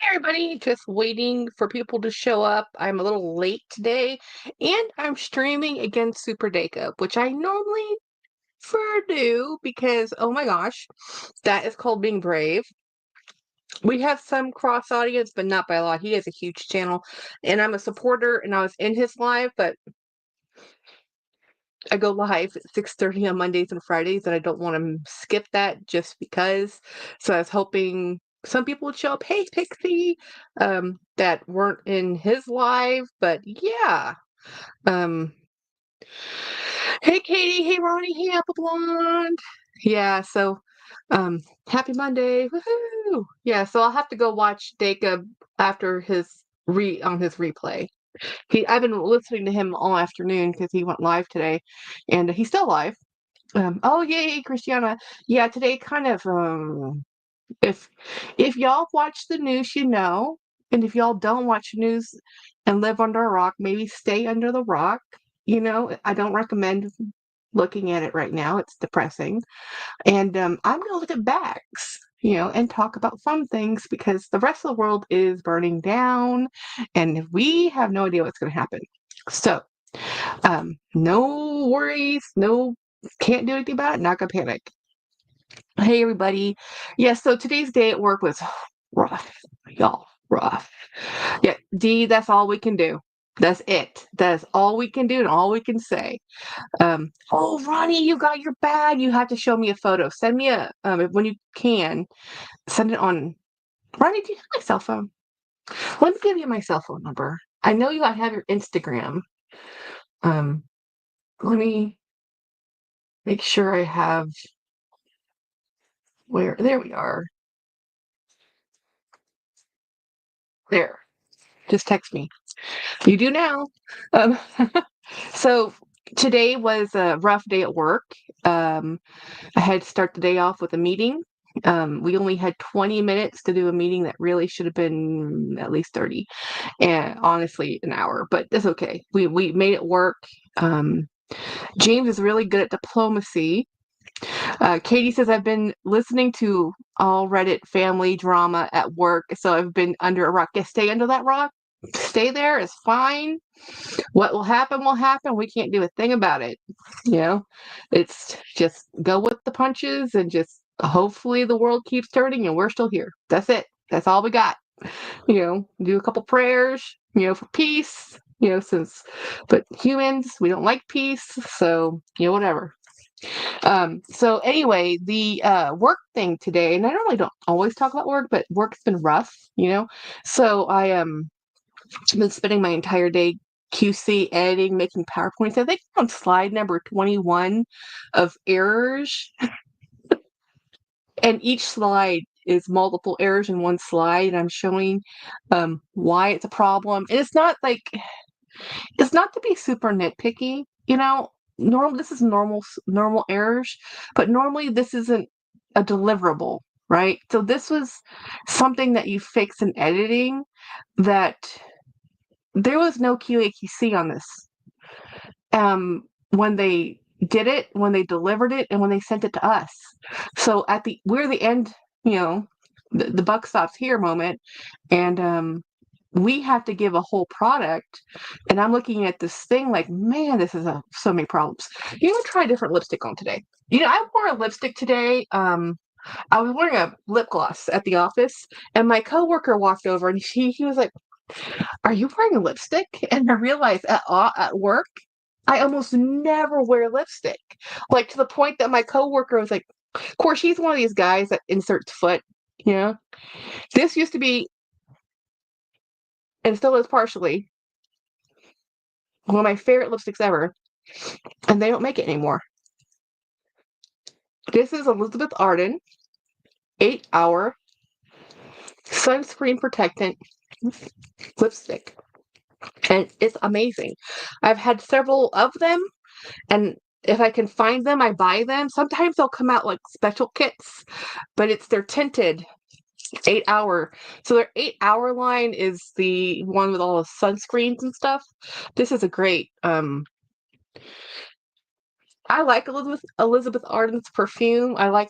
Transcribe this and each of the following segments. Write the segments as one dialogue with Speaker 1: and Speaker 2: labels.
Speaker 1: Hey everybody, just waiting for people to show up. I'm a little late today, and I'm streaming against Super Dacob, which I normally never do because, oh my gosh, that is called being brave. We have some cross audience, but not by a lot. He has a huge channel, and I'm a supporter, and I was in his live, but I go live at 6:30 on Mondays and Fridays, and I don't want to skip that just because. So I was hoping some people would show up. Hey, Pixie, that weren't in his live, but yeah. Um, hey, Katie. Hey, Ronnie. Hey, Apple Blonde. Yeah. So, um, happy Monday. Woohoo! Yeah. So I'll have to go watch Jacob after his on his replay. I've been listening to him all afternoon because he went live today, and he's still live. Oh yay, Christiana. Yeah, today kind of if y'all watch the news, you know, and if y'all don't watch the news and live under a rock, maybe stay under the rock. You know, I don't recommend looking at it right now. It's depressing. And I'm gonna look at bags, and talk about fun things because the rest of the world is burning down and we have no idea what's gonna happen. So no worries, no, can't do anything about it, not gonna panic. Hey, everybody. Yeah, so today's day at work was rough, y'all, rough. Yeah, D, that's all we can do. That's it. That's all we can do and all we can say. Oh, Ronnie, you got your bag. You have to show me a photo. Send me when you can, send it on. Ronnie, do you have my cell phone? Let me give you my cell phone number. I know I have your Instagram. Um, Let me make sure I have there we are. There. Just text me. You do now. Um, so today was a rough day at work. Um, I had to start the day off with a meeting. We only had 20 minutes to do a meeting that really should have been at least 30, and honestly, an hour, but that's okay. We made it work. Um, James is really good at diplomacy. Katie says, I've been listening to all Reddit family drama at work, so I've been under a rock. Yeah, stay under that rock. Stay there is fine. What will happen will happen. We can't do a thing about it. You know, it's just go with the punches and just hopefully the world keeps turning and we're still here. That's it. That's all we got. Do a couple prayers, for peace, but humans, we don't like peace. So, whatever. So anyway, the work thing today, and I normally don't always talk about work, but work's been rough. So I been spending my entire day QC editing, making PowerPoints. I think I'm on slide number 21 of errors, and each slide is multiple errors in one slide, and I'm showing why it's a problem. And it's not to be super nitpicky. This is normal errors, but normally this isn't a deliverable, right? So this was something that you fix in editing that there was no QAQC on this. When they did it, when they delivered it, and when they sent it to us. So we're the end, the buck stops here moment, and we have to give a whole product. And I'm looking at this thing like, man, this is so many problems. You know, try a different lipstick on today. I wore a lipstick today. I was wearing a lip gloss at the office, and my coworker walked over, and he was like, "Are you wearing a lipstick?" And I realized at work, I almost never wear lipstick. Like to the point that my coworker was like, "Of course, he's one of these guys that inserts foot." You know, this used to be, and still is partially, one of my favorite lipsticks ever, and they don't make it anymore. This is Elizabeth Arden 8-hour sunscreen protectant lipstick, and it's amazing. I've had several of them, and if I can find them, I buy them. Sometimes they'll come out like special kits, but it's their tinted 8-hour. So their 8-hour line is the one with all the sunscreens and stuff. This is a great. I like Elizabeth Arden's perfume. I'm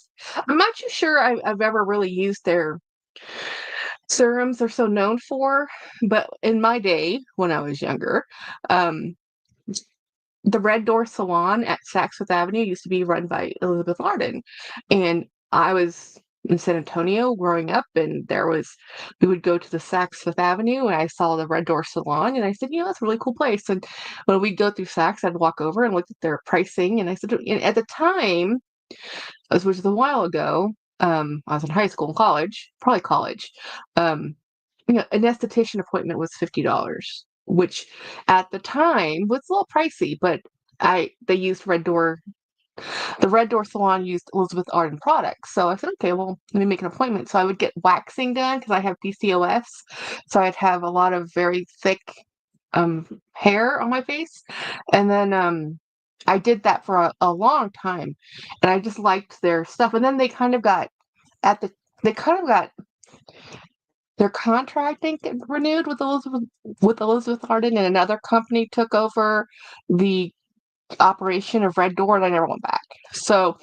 Speaker 1: not too sure I've ever really used their serums are so known for. But in my day, when I was younger, um, the Red Door Salon at Saks Fifth Avenue used to be run by Elizabeth Arden. And I was in San Antonio growing up, and we would go to the Saks Fifth Avenue, and I saw the Red Door Salon, and I said, that's a really cool place. And when we'd go through Saks, I'd walk over and look at their pricing, and I said, and at the time, which was a while ago, I was in high school and college, probably college. Um, an esthetician appointment was $50, which at the time was a little pricey, but they used Red Door. The Red Door Salon used Elizabeth Arden products, so I said, okay, well, let me make an appointment. So I would get waxing done because I have PCOS, so I'd have a lot of very thick hair on my face, and then I did that for a long time, and I just liked their stuff. And then at the they kind of got their contract, I think, renewed with Elizabeth Arden, and another company took over the operation of Red Door, and I never went back. So,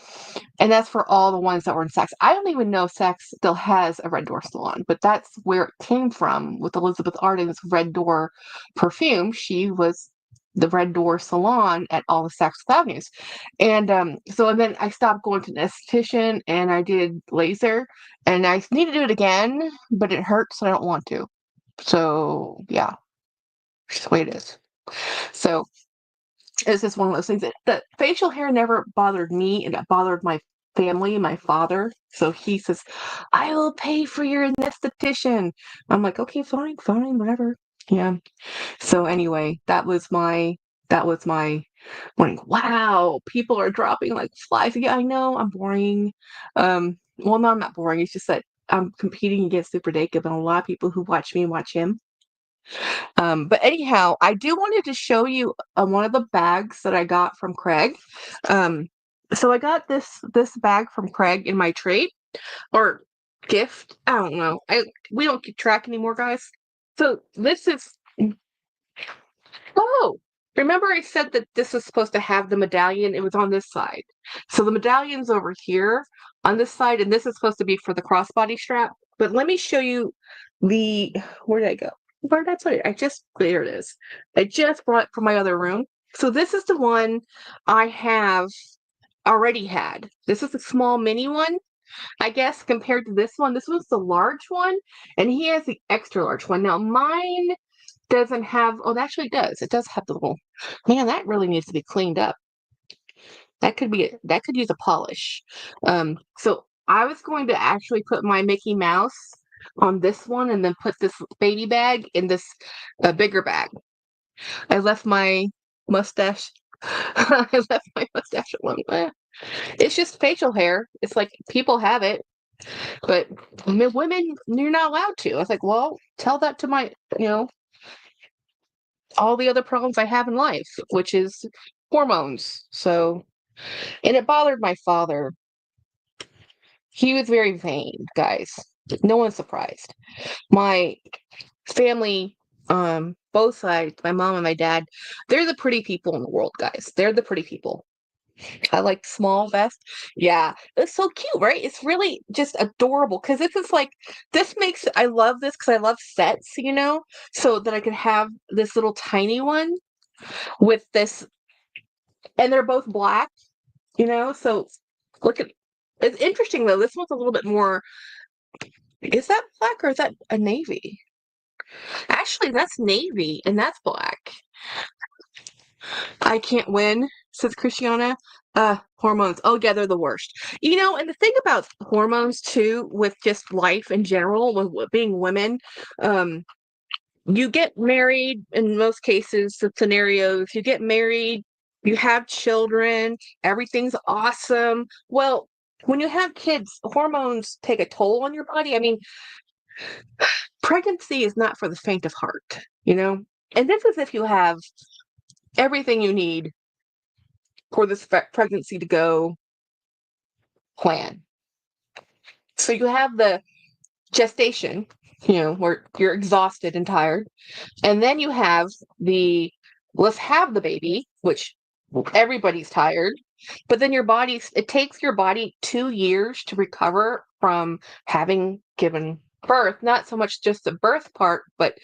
Speaker 1: and that's for all the ones that were in Saks. I don't even know if Saks still has a Red Door salon, but that's where it came from with Elizabeth Arden's Red Door perfume. She was the Red Door salon at all the Saks Avenues. And then I stopped going to an esthetician, and I did laser, and I need to do it again, but it hurts, so I don't want to. So yeah, just the way it is. So it's just one of those things that the facial hair never bothered me, and it bothered my family, my father. So he says, I will pay for your esthetician. I'm like, okay, fine, whatever. Yeah. So anyway, that was my morning. Wow, people are dropping like flies. Yeah, I know, I'm boring. Well, no, I'm not boring. It's just that I'm competing against Super Dacob, and a lot of people who watch me watch him. But anyhow, I do wanted to show you one of the bags that I got from Craig. Um, so I got this bag from Craig in my trade or gift. I don't know. We don't keep track anymore, guys. So this is. Oh, remember I said that this was supposed to have the medallion? It was on this side. So the medallion's over here on this side, and this is supposed to be for the crossbody strap. But let me show you where did I go? Where did I put it? There it is. I just brought it from my other room. So this is the one I have already had. This is a small mini one, I guess, compared to this one. This was the large one, and he has the extra large one. Now mine doesn't have, oh, it actually does. It does have the little, man, that really needs to be cleaned up. That could use a polish. So I was going to actually put my Mickey Mouse on this one and then put this baby bag in this bigger bag. I left my mustache. I left my mustache at one. It's just facial hair. It's like people have it, but women, you're not allowed to. I was like, well, tell that to all the other problems I have in life, which is hormones. So, and it bothered my father. He was very vain, guys. No one's surprised. My family, both sides, my mom and my dad, they're the pretty people in the world, guys. They're the pretty people. I like small vest. Yeah, it's so cute, right? It's really just adorable because I love this because I love sets, so that I could have this little tiny one with this, and they're both black, so look at it's interesting though. This one's a little bit more, is that black or is that a navy? Actually, that's navy and that's black. I can't win, says Christiana. Hormones. Oh yeah, they're the worst. And the thing about hormones too, with just life in general, with being women, um, you get married in most cases, the scenarios, you get married, you have children, everything's awesome. Well, when you have kids, hormones take a toll on your body. I mean, pregnancy is not for the faint of heart, And this is if you have everything you need for this pregnancy to go plan. So you have the gestation, where you're exhausted and tired. And then you have let's have the baby, which everybody's tired. But then it takes your body 2 years to recover from having given birth, not so much just the birth part, but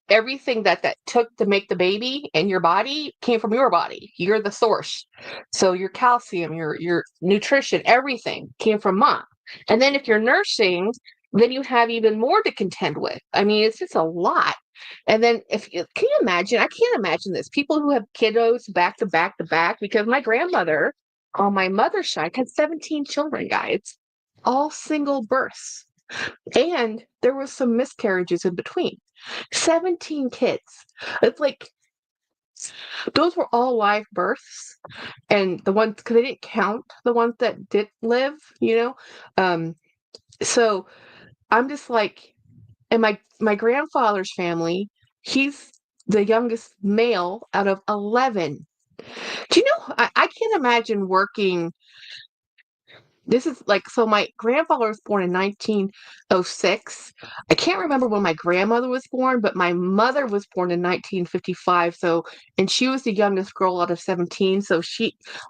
Speaker 1: everything that took to make the baby in your body came from your body. You're the source. So your calcium, your nutrition, everything came from mom. And then if you're nursing, then you have even more to contend with. I mean, it's just a lot. And then if you can you imagine, I can't imagine this. People who have kiddos back to back to back, because my grandmother on my mother's side had 17 children, guys, all single births. And there was some miscarriages in between. 17 kids. It's like those were all live births. And the ones, because they didn't count the ones that did live, you know? So I'm just like, and my grandfather's family, he's the youngest male out of 11. Do you know, I can't imagine working. This is like, so my grandfather was born in 1906. I can't remember when my grandmother was born, but my mother was born in 1955. So, and she was the youngest girl out of 17. So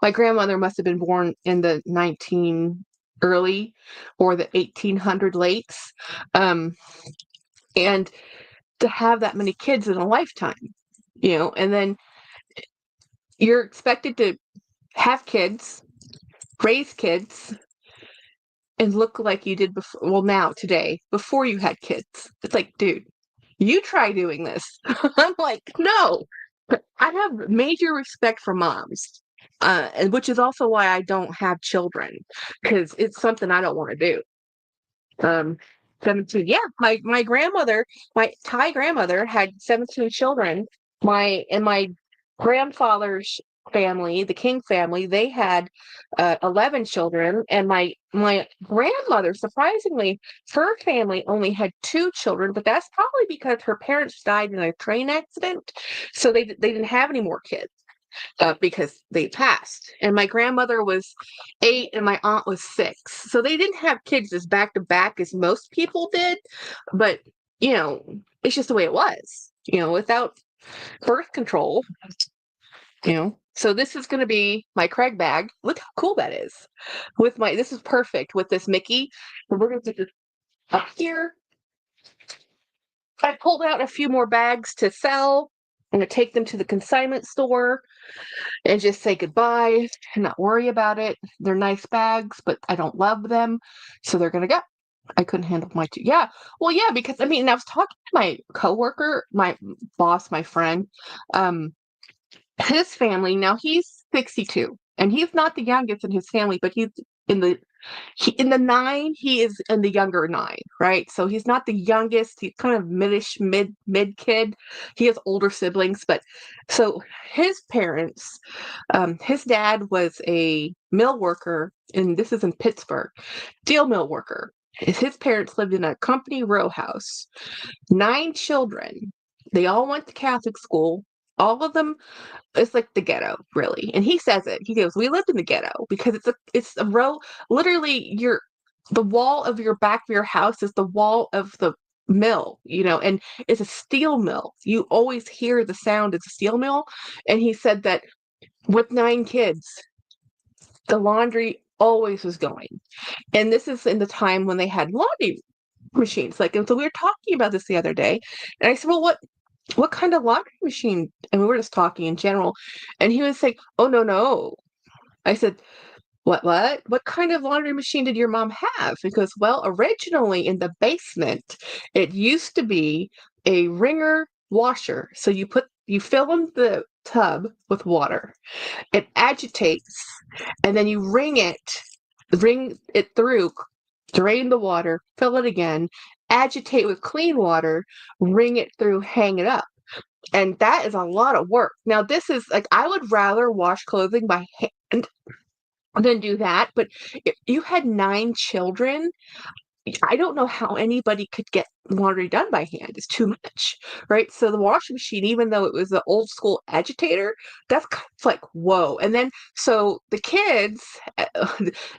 Speaker 1: my grandmother must have been born in the 19 early or the 1800 lates. Um, and to have that many kids in a lifetime, and then you're expected to have kids, raise kids, and look like you did before. Well, now, today, before you had kids. It's like, dude, you try doing this. I'm like, no. I have major respect for moms, and which is also why I don't have children, because it's something I don't want to do. Um, 17. Yeah, my grandmother, my Thai grandmother had 17 children. My grandfather's family, the King family, they had 11 children, and my grandmother, surprisingly, her family only had 2 children, but that's probably because her parents died in a train accident, so they didn't have any more kids because they passed. And my grandmother was 8 and my aunt was 6. So they didn't have kids as back to back as most people did. But, it's just the way it was, without birth control, So this is going to be my Craig bag. Look how cool that is. This is perfect with this Mickey. And we're going to put this up here. I pulled out a few more bags to sell. I'm going to take them to the consignment store and just say goodbye and not worry about it. They're nice bags, but I don't love them, so they're gonna go. I couldn't handle my two. Yeah, well, yeah, because I mean, I was talking to my coworker, my boss, my friend, his family. Now he's 62, and he's not the youngest in his family, but he's in the in the 9. He is in the younger 9, right? So he's not the youngest. He's kind of mid kid. He has older siblings, but so his parents, his dad was a mill worker, and this is in Pittsburgh, steel mill worker. His parents lived in a company row house, 9 children. They all went to Catholic school. All of them, it's like the ghetto, really. And he says it. He goes, "We lived in the ghetto because it's a row. Literally, the wall of your back of your house is the wall of the mill, and it's a steel mill. You always hear the sound. It's a steel mill." And he said that with 9 kids, the laundry always was going. And this is in the time when they had laundry machines. And so we were talking about this the other day, and I said, "Well, what kind of laundry machine?" And we were just talking in general. And he was like, "Oh, no, no." I said, What kind of laundry machine did your mom have?" Because, well, originally in the basement, it used to be a wringer washer. So you fill in the tub with water, it agitates, and then you wring it through, drain the water, fill it again, agitate with clean water, wring it through, hang it up. And that is a lot of work. Now, this is like, I would rather wash clothing by hand than do that. But if you had 9 children, I don't know how anybody could get laundry done by hand. It's too much, right? So the washing machine, even though it was the old school agitator, that's kind of like, whoa. And then, so the kids,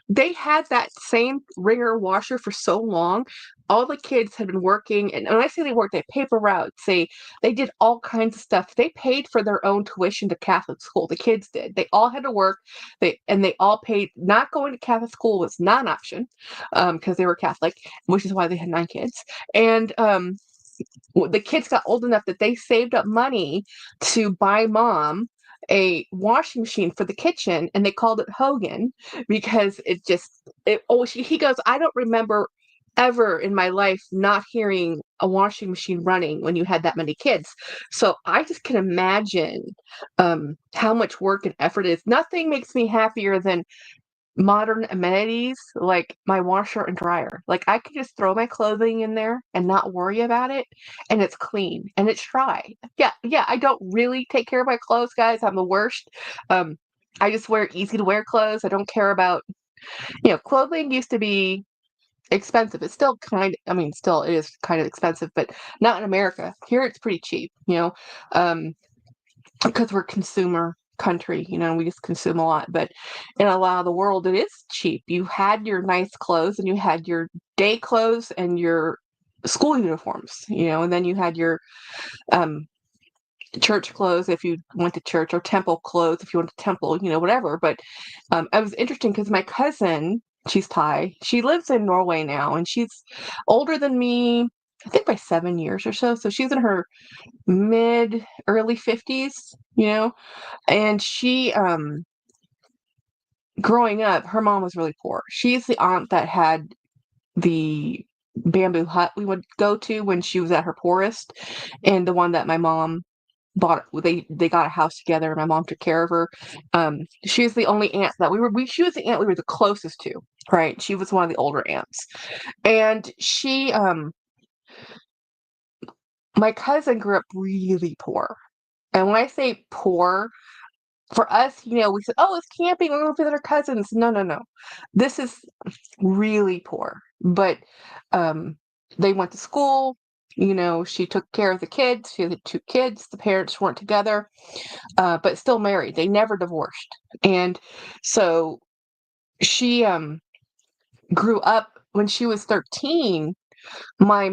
Speaker 1: they had that same wringer washer for so long. all the kids had been working, and when I say they worked, they paper routes, they did all kinds of stuff. They paid for their own tuition to Catholic school. The kids did. They all had to work. They all paid. Not going to Catholic school was not an option because they were Catholic, which is why they had 9 kids. And the kids got old enough that they saved up money to buy mom a washing machine for the kitchen, and they called it Hogan because he goes, I don't remember ever in my life not hearing a washing machine running when you had that many kids. So I just can imagine how much work and effort it is. Nothing makes me happier than modern amenities like my washer and dryer. Like I can just throw my clothing in there and not worry about it, and it's clean and it's dry. Yeah, I don't really take care of my clothes, guys. I'm the worst. Um, I just wear easy to wear clothes. I don't care about, clothing used to be expensive. It's still still it is kind of expensive, but not in America. Here it's pretty cheap, because we're consumer country, we just consume a lot. But in a lot of the world, it is cheap. You had your nice clothes, and you had your day clothes and your school uniforms, and then you had your um, church clothes if you went to church, or temple clothes if you went to temple, whatever. But it was interesting because my cousin, she's Thai. She lives in Norway now, and she's older than me, I think by 7 years or so. So she's in her early 50s, and she, growing up, her mom was really poor. She's the aunt that had the bamboo hut we would go to when she was at her poorest, and the one that my mom bought. They got a house together, and my mom took care of her. She was the only aunt that she was the aunt we were the closest to, right? She was one of the older aunts. And my cousin grew up really poor. And when I say poor, for us, we said, oh, it's camping. We're going to visit our cousins. No, no, no. This is really poor. But they went to school. She took care of the kids. She had 2 kids. The parents weren't together, but still married. They never divorced. And so she grew up. When she was 13, my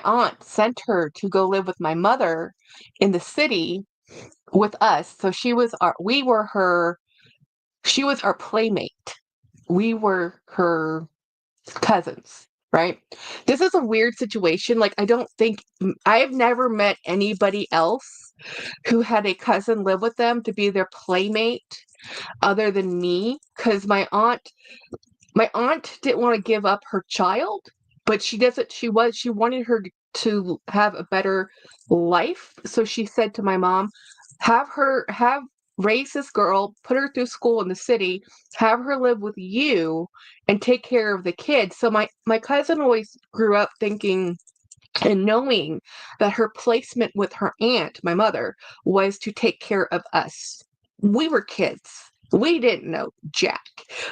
Speaker 1: aunt sent her to go live with my mother in the city with us. So she was our playmate. We were her cousins, right? This is a weird situation. Like, I've never met anybody else who had a cousin live with them to be their playmate other than me, because my aunt didn't want to give up her child, but she wanted her to have a better life. So she said to my mom, have raise this girl, put her through school in the city, have her live with you and take care of the kids. So my cousin always grew up thinking and knowing that her placement with her aunt, my mother, was to take care of us. We were kids. We didn't know Jack.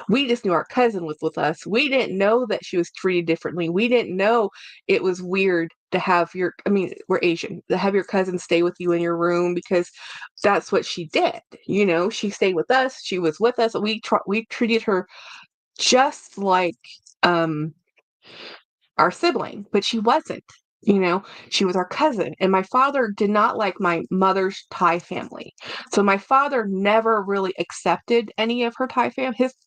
Speaker 1: We just knew our cousin was with us. We didn't know that she was treated differently. We didn't know it was weird to have we're Asian, to have your cousin stay with you in your room, because that's what she did. She stayed with us. She was with us. We treated her just like our sibling, but she wasn't. She was our cousin. And my father did not like my mother's Thai family. So my father never really accepted any of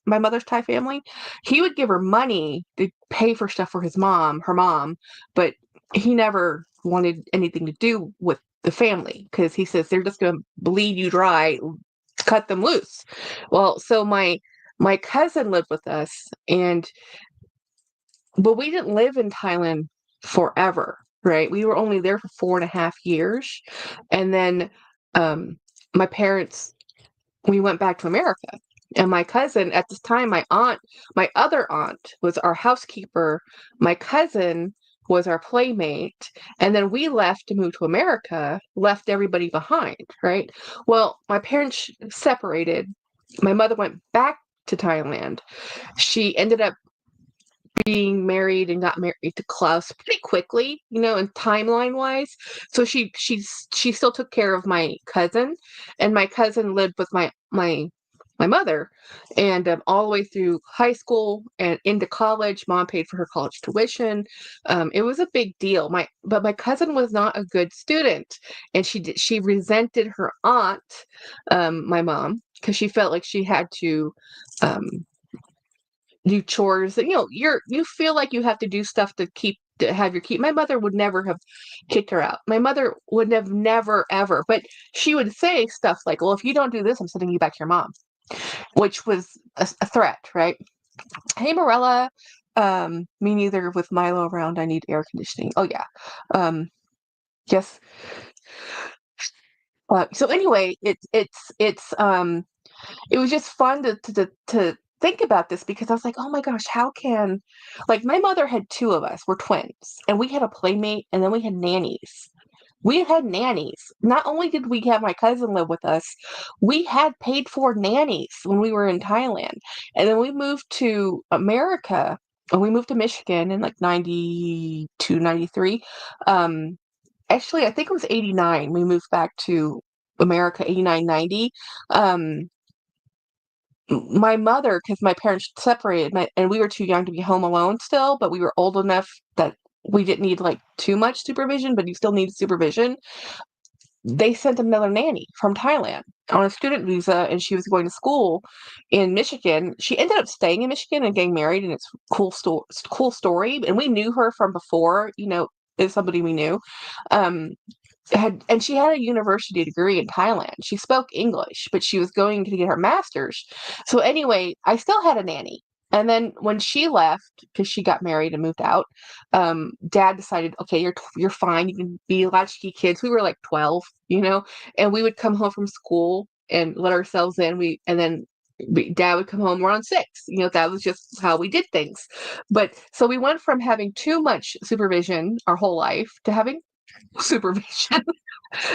Speaker 1: my mother's Thai family. He would give her money to pay for stuff for her mom, but he never wanted anything to do with the family, because he says they're just going to bleed you dry, cut them loose. Well, so my cousin lived with us, but we didn't live in Thailand forever, right? We were only there for 4.5 years. And then my parents, we went back to America. And my cousin, at this time, my other aunt was our housekeeper. My cousin was our playmate. And then we left to move to America, left everybody behind, right? Well, my parents separated. My mother went back to Thailand. She ended up being married and got married to Klaus pretty quickly, and timeline wise. So she still took care of my cousin, and my cousin lived with my my mother. And all the way through high school and into college, mom paid for her college tuition. It was a big deal. But my cousin was not a good student, and she resented her aunt, my mom, because she felt like she had to um, do chores. And, you feel like you have to do stuff to have your keep. My mother would never have kicked her out. My mother would have never ever, but she would say stuff like, "Well, if you don't do this, I'm sending you back to your mom," which was a threat, right? Hey, Morella. Me neither. With Milo around, I need air conditioning. Oh yeah. Yes. So anyway, it was just fun to think about this, because I was like, oh my gosh, how can, like, my mother had two of us, we're twins, and we had a playmate, and then we had nannies. We had nannies. Not only did we have my cousin live with us, we had paid for nannies when we were in Thailand. And then we moved to America, and we moved to Michigan in like 92, 93. Actually, I think it was 89. We moved back to America, 89, 90. Um, my mother, because my parents separated, and we were too young to be home alone still, but we were old enough that we didn't need like too much supervision, but you still need supervision. They sent another nanny from Thailand on a student visa, and she was going to school in Michigan. She ended up staying in Michigan and getting married, and it's cool story. And we knew her from before, is somebody we knew. Um, and she had a university degree in Thailand. She spoke English, but she was going to get her master's. So anyway, I still had a nanny. And then when she left, because she got married and moved out, Dad decided, okay, you're fine. You can be latchkey kids. We were like 12, and we would come home from school and let ourselves in. Dad would come home around 6. That was just how we did things. But so we went from having too much supervision our whole life to having supervision.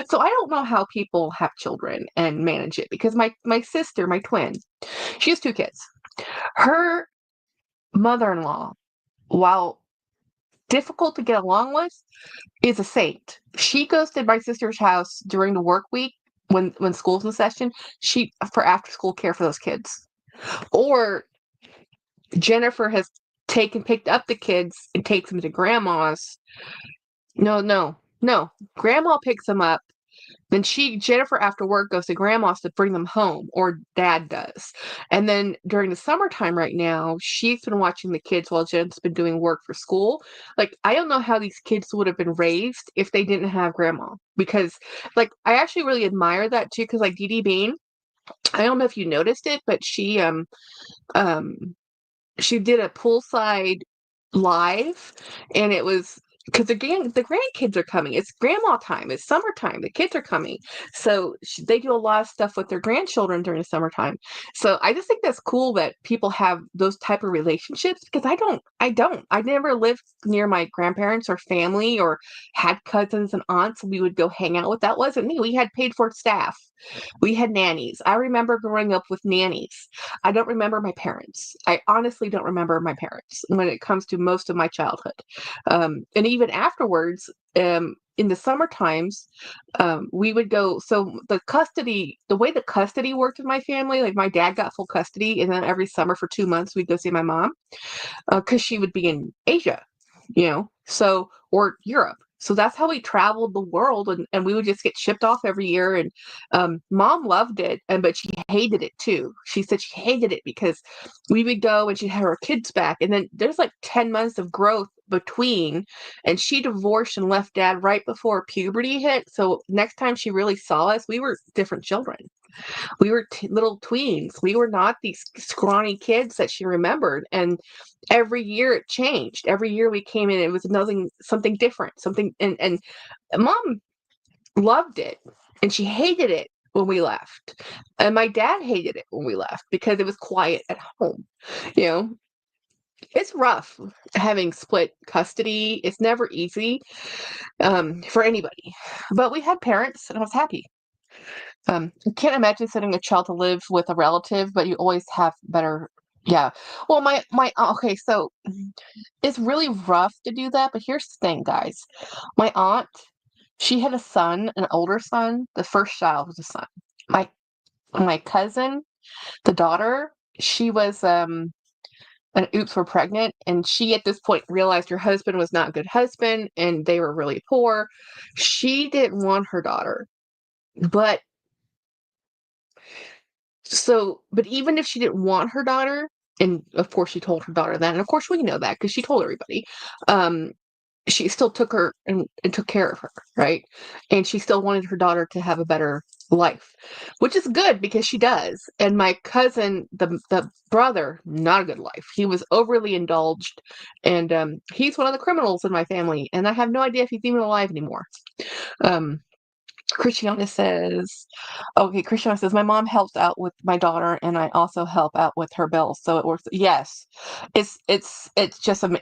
Speaker 1: So I don't know how people have children and manage it, because my sister, my twin, she has 2 kids. Her mother-in-law, while difficult to get along with, is a saint. She goes to my sister's house during the work week when school's in session, for after school care for those kids. Or Jennifer has picked up the kids and takes them to grandma's. No, no, no. Grandma picks them up. Then Jennifer, after work, goes to grandma's to bring them home, or dad does. And then during the summertime right now, she's been watching the kids while Jen's been doing work for school. Like, I don't know how these kids would have been raised if they didn't have grandma. Because, like, I actually really admire that too, because like Dee Dee Bean, I don't know if you noticed it, but um she did a poolside live, and it was because again the grandkids are coming. It's grandma time. It's summertime. The kids are coming, so they do a lot of stuff with their grandchildren during the summertime. So I just think that's cool that people have those type of relationships, because I never lived near my grandparents or family, or had cousins and aunts we would go hang out with. That wasn't me. We had paid for staff. We had nannies. I remember growing up with nannies. I don't remember my parents. I honestly don't remember my parents when it comes to most of my childhood. And even afterwards, in the summer times, we would go. So the way the custody worked in my family, like my dad got full custody, and then every summer for 2 months, we'd go see my mom, because she would be in Asia, or Europe. So that's how we traveled the world, and we would just get shipped off every year. And mom loved it, but she hated it too. She said she hated it because we would go and she'd have her kids back, and then there's like 10 months of growth between, and she divorced and left dad right before puberty hit. So next time she really saw us, we were different children. We were little tweens. We were not these scrawny kids that she remembered. And every year it changed. Every year we came in, it was something different, and mom loved it, and she hated it when we left. And my dad hated it when we left because it was quiet at home. You know, it's rough having split custody. It's never easy, for anybody. But we had parents, and I was happy. I can't imagine sending a child to live with a relative, but you always have better. Yeah. Well, okay, so it's really rough to do that, but here's the thing, guys. My aunt, she had a son, an older son. The first child was a son. My cousin, The daughter, she was an oops, we're pregnant, and she at this point realized her husband was not a good husband and they were really poor. She didn't want her daughter. But but even if she didn't want her daughter, and of course she told her daughter that, and of course we know that because she told everybody, um, she still took her and took care of her, right? And she still wanted her daughter to have a better life, which is good because she does. And my cousin, the brother, not a good life. He was overly indulged, and he's one of the criminals in my family, and I have no idea if he's even alive anymore. Um, Christiana says, okay, Christiana says, my mom helps out with my daughter and I also help out with her bills. So it works. Yes. It's just, and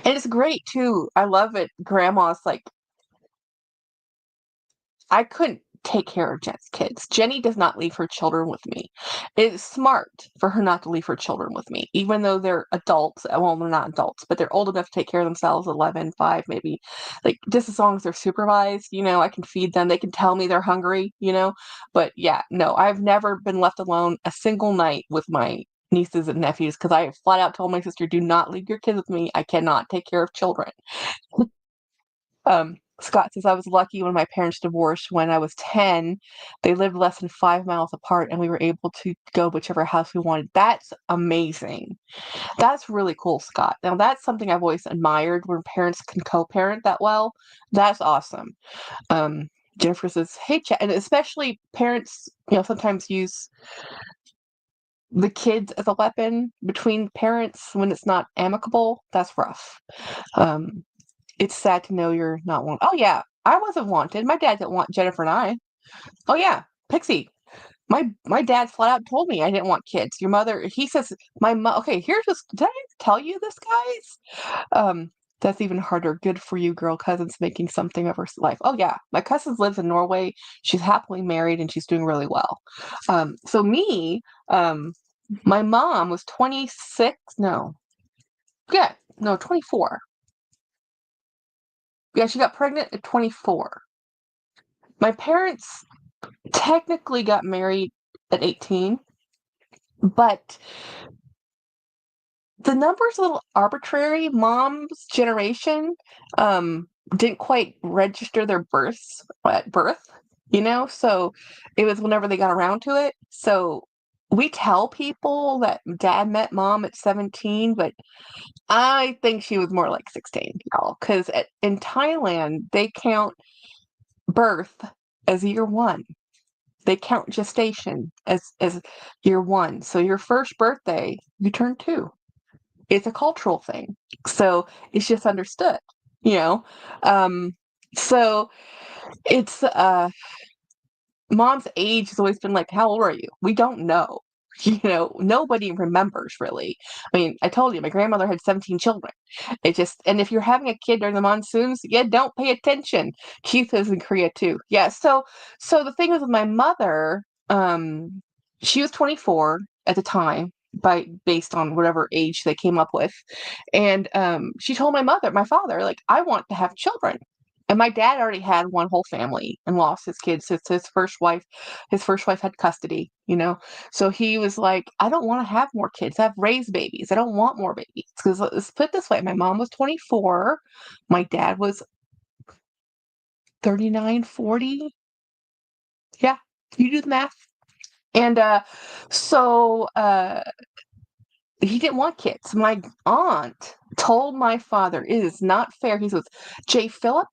Speaker 1: it's great too. I love it. Grandma's like, I couldn't take care of Jen's kids. Jenny does not leave her children with me. It's smart for her not to leave her children with me, even though they're adults. Well, they're not adults, but they're old enough to take care of themselves, 11, 5, maybe. Like, just as long as they're supervised, I can feed them. They can tell me they're hungry. But yeah, no, I've never been left alone a single night with my nieces and nephews because I flat out told my sister, do not leave your kids with me. I cannot take care of children. Scott says, I was lucky when my parents divorced when I was 10. They lived less than 5 miles apart and we were able to go whichever house we wanted. That's amazing. That's really cool, Scott. Now, that's something I've always admired when parents can co parent that well. That's awesome. Um, Jennifer says, hey, chat. And especially parents, sometimes use the kids as a weapon between parents when it's not amicable. That's rough. Um, It's sad to know you're not wanted. Oh, yeah. I wasn't wanted. My dad didn't want Jennifer and I. Oh, yeah. Pixie. My dad flat out told me I didn't want kids. Your mother, he says, my mom, okay, here's this. Did I tell you this, guys? That's even harder. Good for you, girl. Cousin's making something of her life. Oh, yeah. My cousin lives in Norway. She's happily married and she's doing really well. So me, my mom was 26. No. Yeah. No, 24. Yeah, she got pregnant at 24. My parents technically got married at 18, but the number's a little arbitrary. Mom's generation didn't quite register their births at birth, so it was whenever they got around to it. So we tell people that dad met mom at 17, but I think she was more like 16, y'all, because in Thailand, they count birth as year one. They count gestation as year one. So your first birthday, you turn 2. It's a cultural thing. So it's just understood, you know. So it's mom's age has always been like, how old are you? We don't know. Nobody remembers really. I mean, I told you my grandmother had 17 children. And if you're having a kid during the monsoons, yeah, don't pay attention. Keith is in Korea too. Yeah. So the thing was with my mother, she was 24 at the time based on whatever age they came up with. And she told my father, like, I want to have children. And my dad already had one whole family and lost his kids. So his first wife had custody. So he was like, I don't want to have more kids. I've raised babies. I don't want more babies. Because let's put it this way. My mom was 24. My dad was 39, 40. Yeah. You do the math. And so he didn't want kids. My aunt told my father, it is not fair. He says, J. Philip,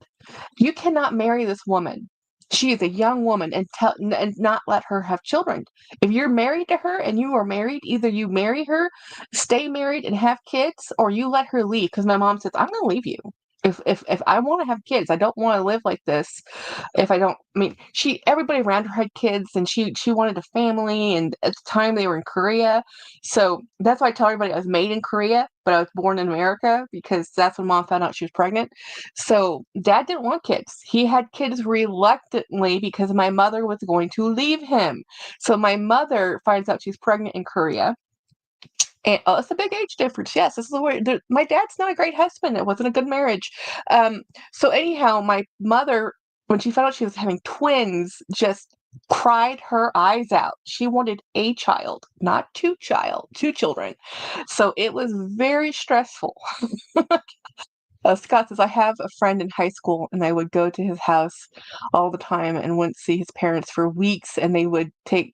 Speaker 1: you cannot marry this woman. She is a young woman and not let her have children. If you're married to her and you are married, either you marry her, stay married and have kids, or you let her leave. Because my mom says, I'm going to leave you. If I want to have kids, I don't want to live like this. If I don't, I mean, everybody around her had kids, and she wanted a family. And at the time, they were in Korea, so that's why I tell everybody I was made in Korea, but I was born in America because that's when mom found out she was pregnant. So dad didn't want kids. He had kids reluctantly because my mother was going to leave him. So my mother finds out she's pregnant in Korea. And it's a big age difference. Yes, this is where my dad's not a great husband. It wasn't a good marriage. So anyhow, my mother, when she found out she was having twins, just cried her eyes out. She wanted a child, not two children. So it was very stressful. Scott says, I have a friend in high school, and I would go to his house all the time and wouldn't see his parents for weeks, and they would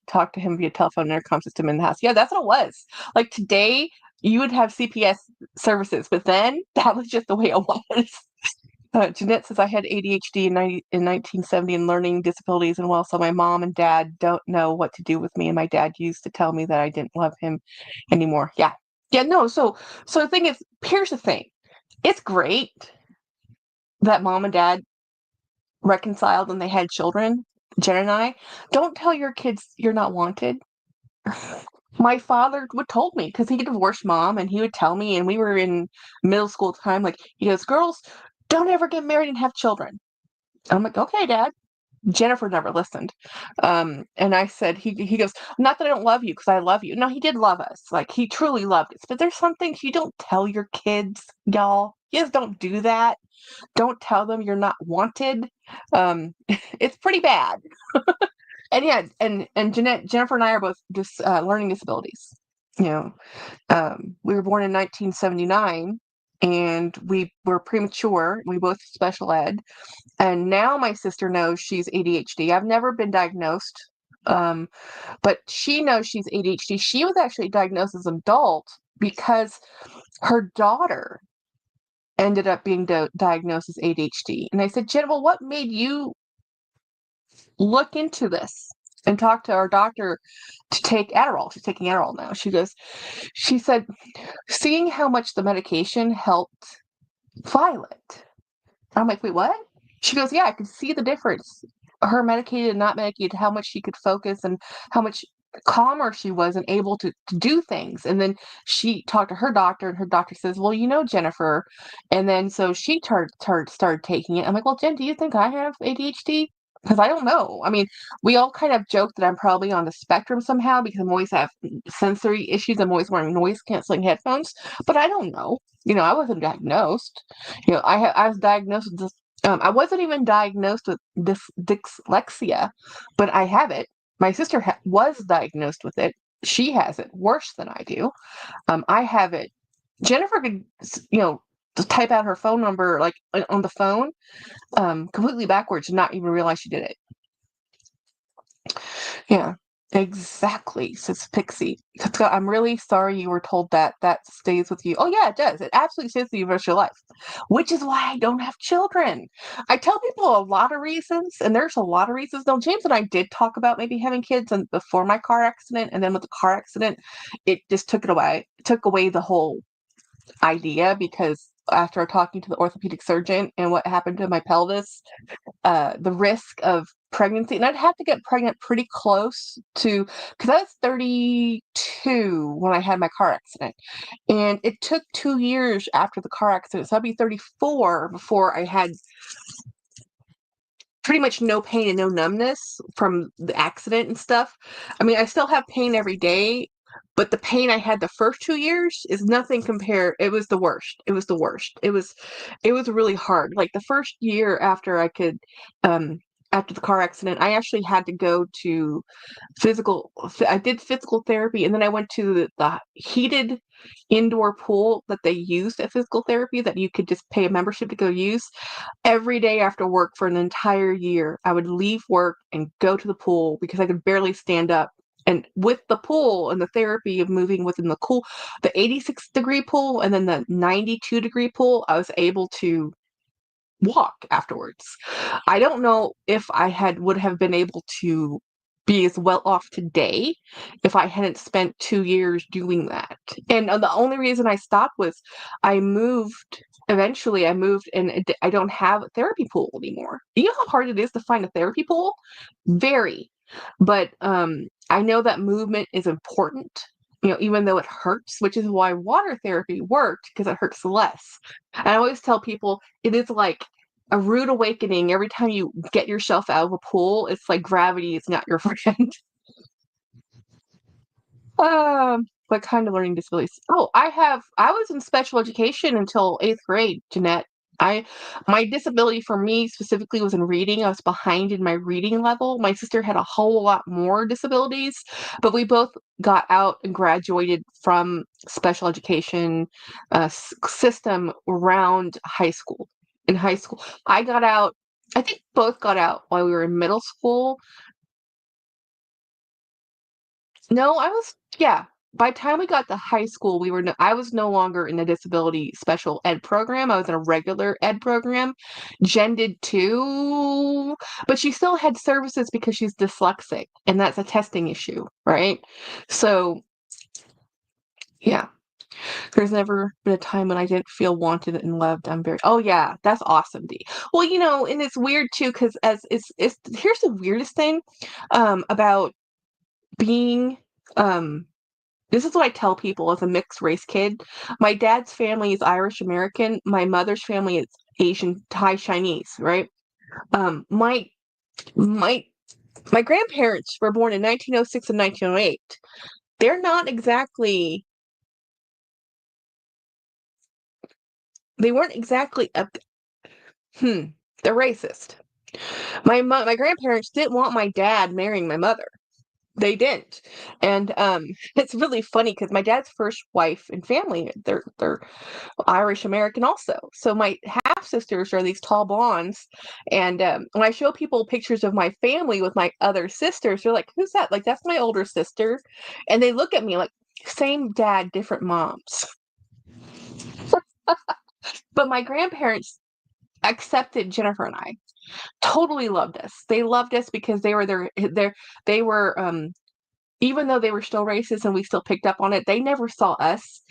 Speaker 1: talk to him via telephone intercom system in the house. Yeah, that's what it was. Like today, you would have CPS services, but then that was just the way it was. Jeanette says, I had ADHD in 1970 and learning disabilities, and so my mom and dad don't know what to do with me, and my dad used to tell me that I didn't love him anymore. Yeah. Yeah, no, so the thing is, here's the thing. It's great that mom and dad reconciled and they had children, Jen and I. Don't tell your kids you're not wanted. My father would told me because he divorced mom and he would tell me, and we were in middle school time, like he goes, girls, don't ever get married and have children. I'm like, okay, Dad. Jennifer never listened. And I said, he goes, not that I don't love you because I love you. No, he did love us. Like he truly loved us. But there's some things you don't tell your kids, y'all. You just don't do that. Don't tell them you're not wanted. It's pretty bad. And yeah, and Jennifer and I are both just learning disabilities. You know, we were born in 1979, and we were premature. We both special ed, and now my sister knows she's ADHD. I've never been diagnosed, um, but she knows she's ADHD. She was actually diagnosed as an adult because her daughter ended up being diagnosed as ADHD. And I said, Jen, well, what made you look into this and talk to our doctor to take Adderall? She's taking Adderall now. She said, seeing how much the medication helped Violet. I'm like, wait, what? She goes, yeah, I could see the difference. Her medicated and not medicated, how much she could focus and how much calmer she was and able to do things. And then she talked to her doctor, and her doctor says, well, Jennifer. And then so she started taking it. I'm like, well, Jen, do you think I have ADHD? Because I don't know. I mean, we all kind of joke that I'm probably on the spectrum somehow because I'm always have sensory issues. I'm always wearing noise canceling headphones, but I don't know. I wasn't diagnosed. I was diagnosed with this. I wasn't even diagnosed with this dyslexia, but I have it. My sister was diagnosed with it. She has it worse than I do. I have it. Jennifer could, just type out her phone number like on the phone, completely backwards and not even realize she did it. Yeah, exactly, says Pixie. Scott, I'm really sorry you were told that. That stays with you. Oh, yeah, it does. It absolutely stays with you the rest of your life, which is why I don't have children. I tell people a lot of reasons, and there's a lot of reasons. Now, James and I did talk about maybe having kids before my car accident, and then with the car accident, it just took away the whole idea because after talking to the orthopedic surgeon and what happened to my pelvis, the risk of pregnancy, and I'd have to get pregnant pretty close to, because I was 32 when I had my car accident, and it took 2 years after the car accident, so I'd be 34 before I had pretty much no pain and no numbness from the accident and stuff. I mean, I still have pain every day, but the pain I had the first 2 years is nothing compared. It was the worst. It was the worst. It was really hard. Like the first year after the car accident, I actually had to go to I did physical therapy, and then I went to the heated indoor pool that they used at physical therapy that you could just pay a membership to go use. Every day after work for an entire year, I would leave work and go to the pool because I could barely stand up. And with the pool and the therapy of moving within the 86-degree pool and then the 92-degree pool, I was able to walk afterwards. I don't know if would have been able to be as well off today if I hadn't spent 2 years doing that. And the only reason I stopped was eventually I moved, and I don't have a therapy pool anymore. You know how hard it is to find a therapy pool? Very. But I know that movement is important, even though it hurts, which is why water therapy worked, because it hurts less. And I always tell people it is like a rude awakening every time you get yourself out of a pool. It's like gravity is not your friend. What kind of learning disabilities? Oh, I was in special education until 8th grade, Jeanette. I my disability for me specifically was in reading. I was behind in my reading level. My sister had a whole lot more disabilities, but we both got out and graduated from special education system around high school. In high school, I got out. I think both got out while we were in middle school. No, I was yeah. By the time we got to high school, I was no longer in a disability special ed program. I was in a regular ed program. Jen did too, but she still had services because she's dyslexic, and that's a testing issue, right? So, yeah, there's never been a time when I didn't feel wanted and loved. Oh yeah, that's awesome, D. Well, and it's weird too, because as it's here's the weirdest thing, about being, um this is what I tell people as a mixed race kid. My dad's family is Irish American. My mother's family is Asian Thai Chinese, right? My my my grandparents were born in 1906 and 1908. They're not exactly they weren't exactly up they're racist. My grandparents didn't want my dad marrying my mother. They didn't. And it's really funny because my dad's first wife and family, they're Irish American also. So my half sisters are these tall blondes, and when I show people pictures of my family with my other sisters, they're like, "Who's that?" Like, that's my older sister, and they look at me like, "Same dad, different moms." But my grandparents accepted Jennifer and I. Totally loved us. They loved us because they were even though they were still racist and we still picked up on it, they never saw us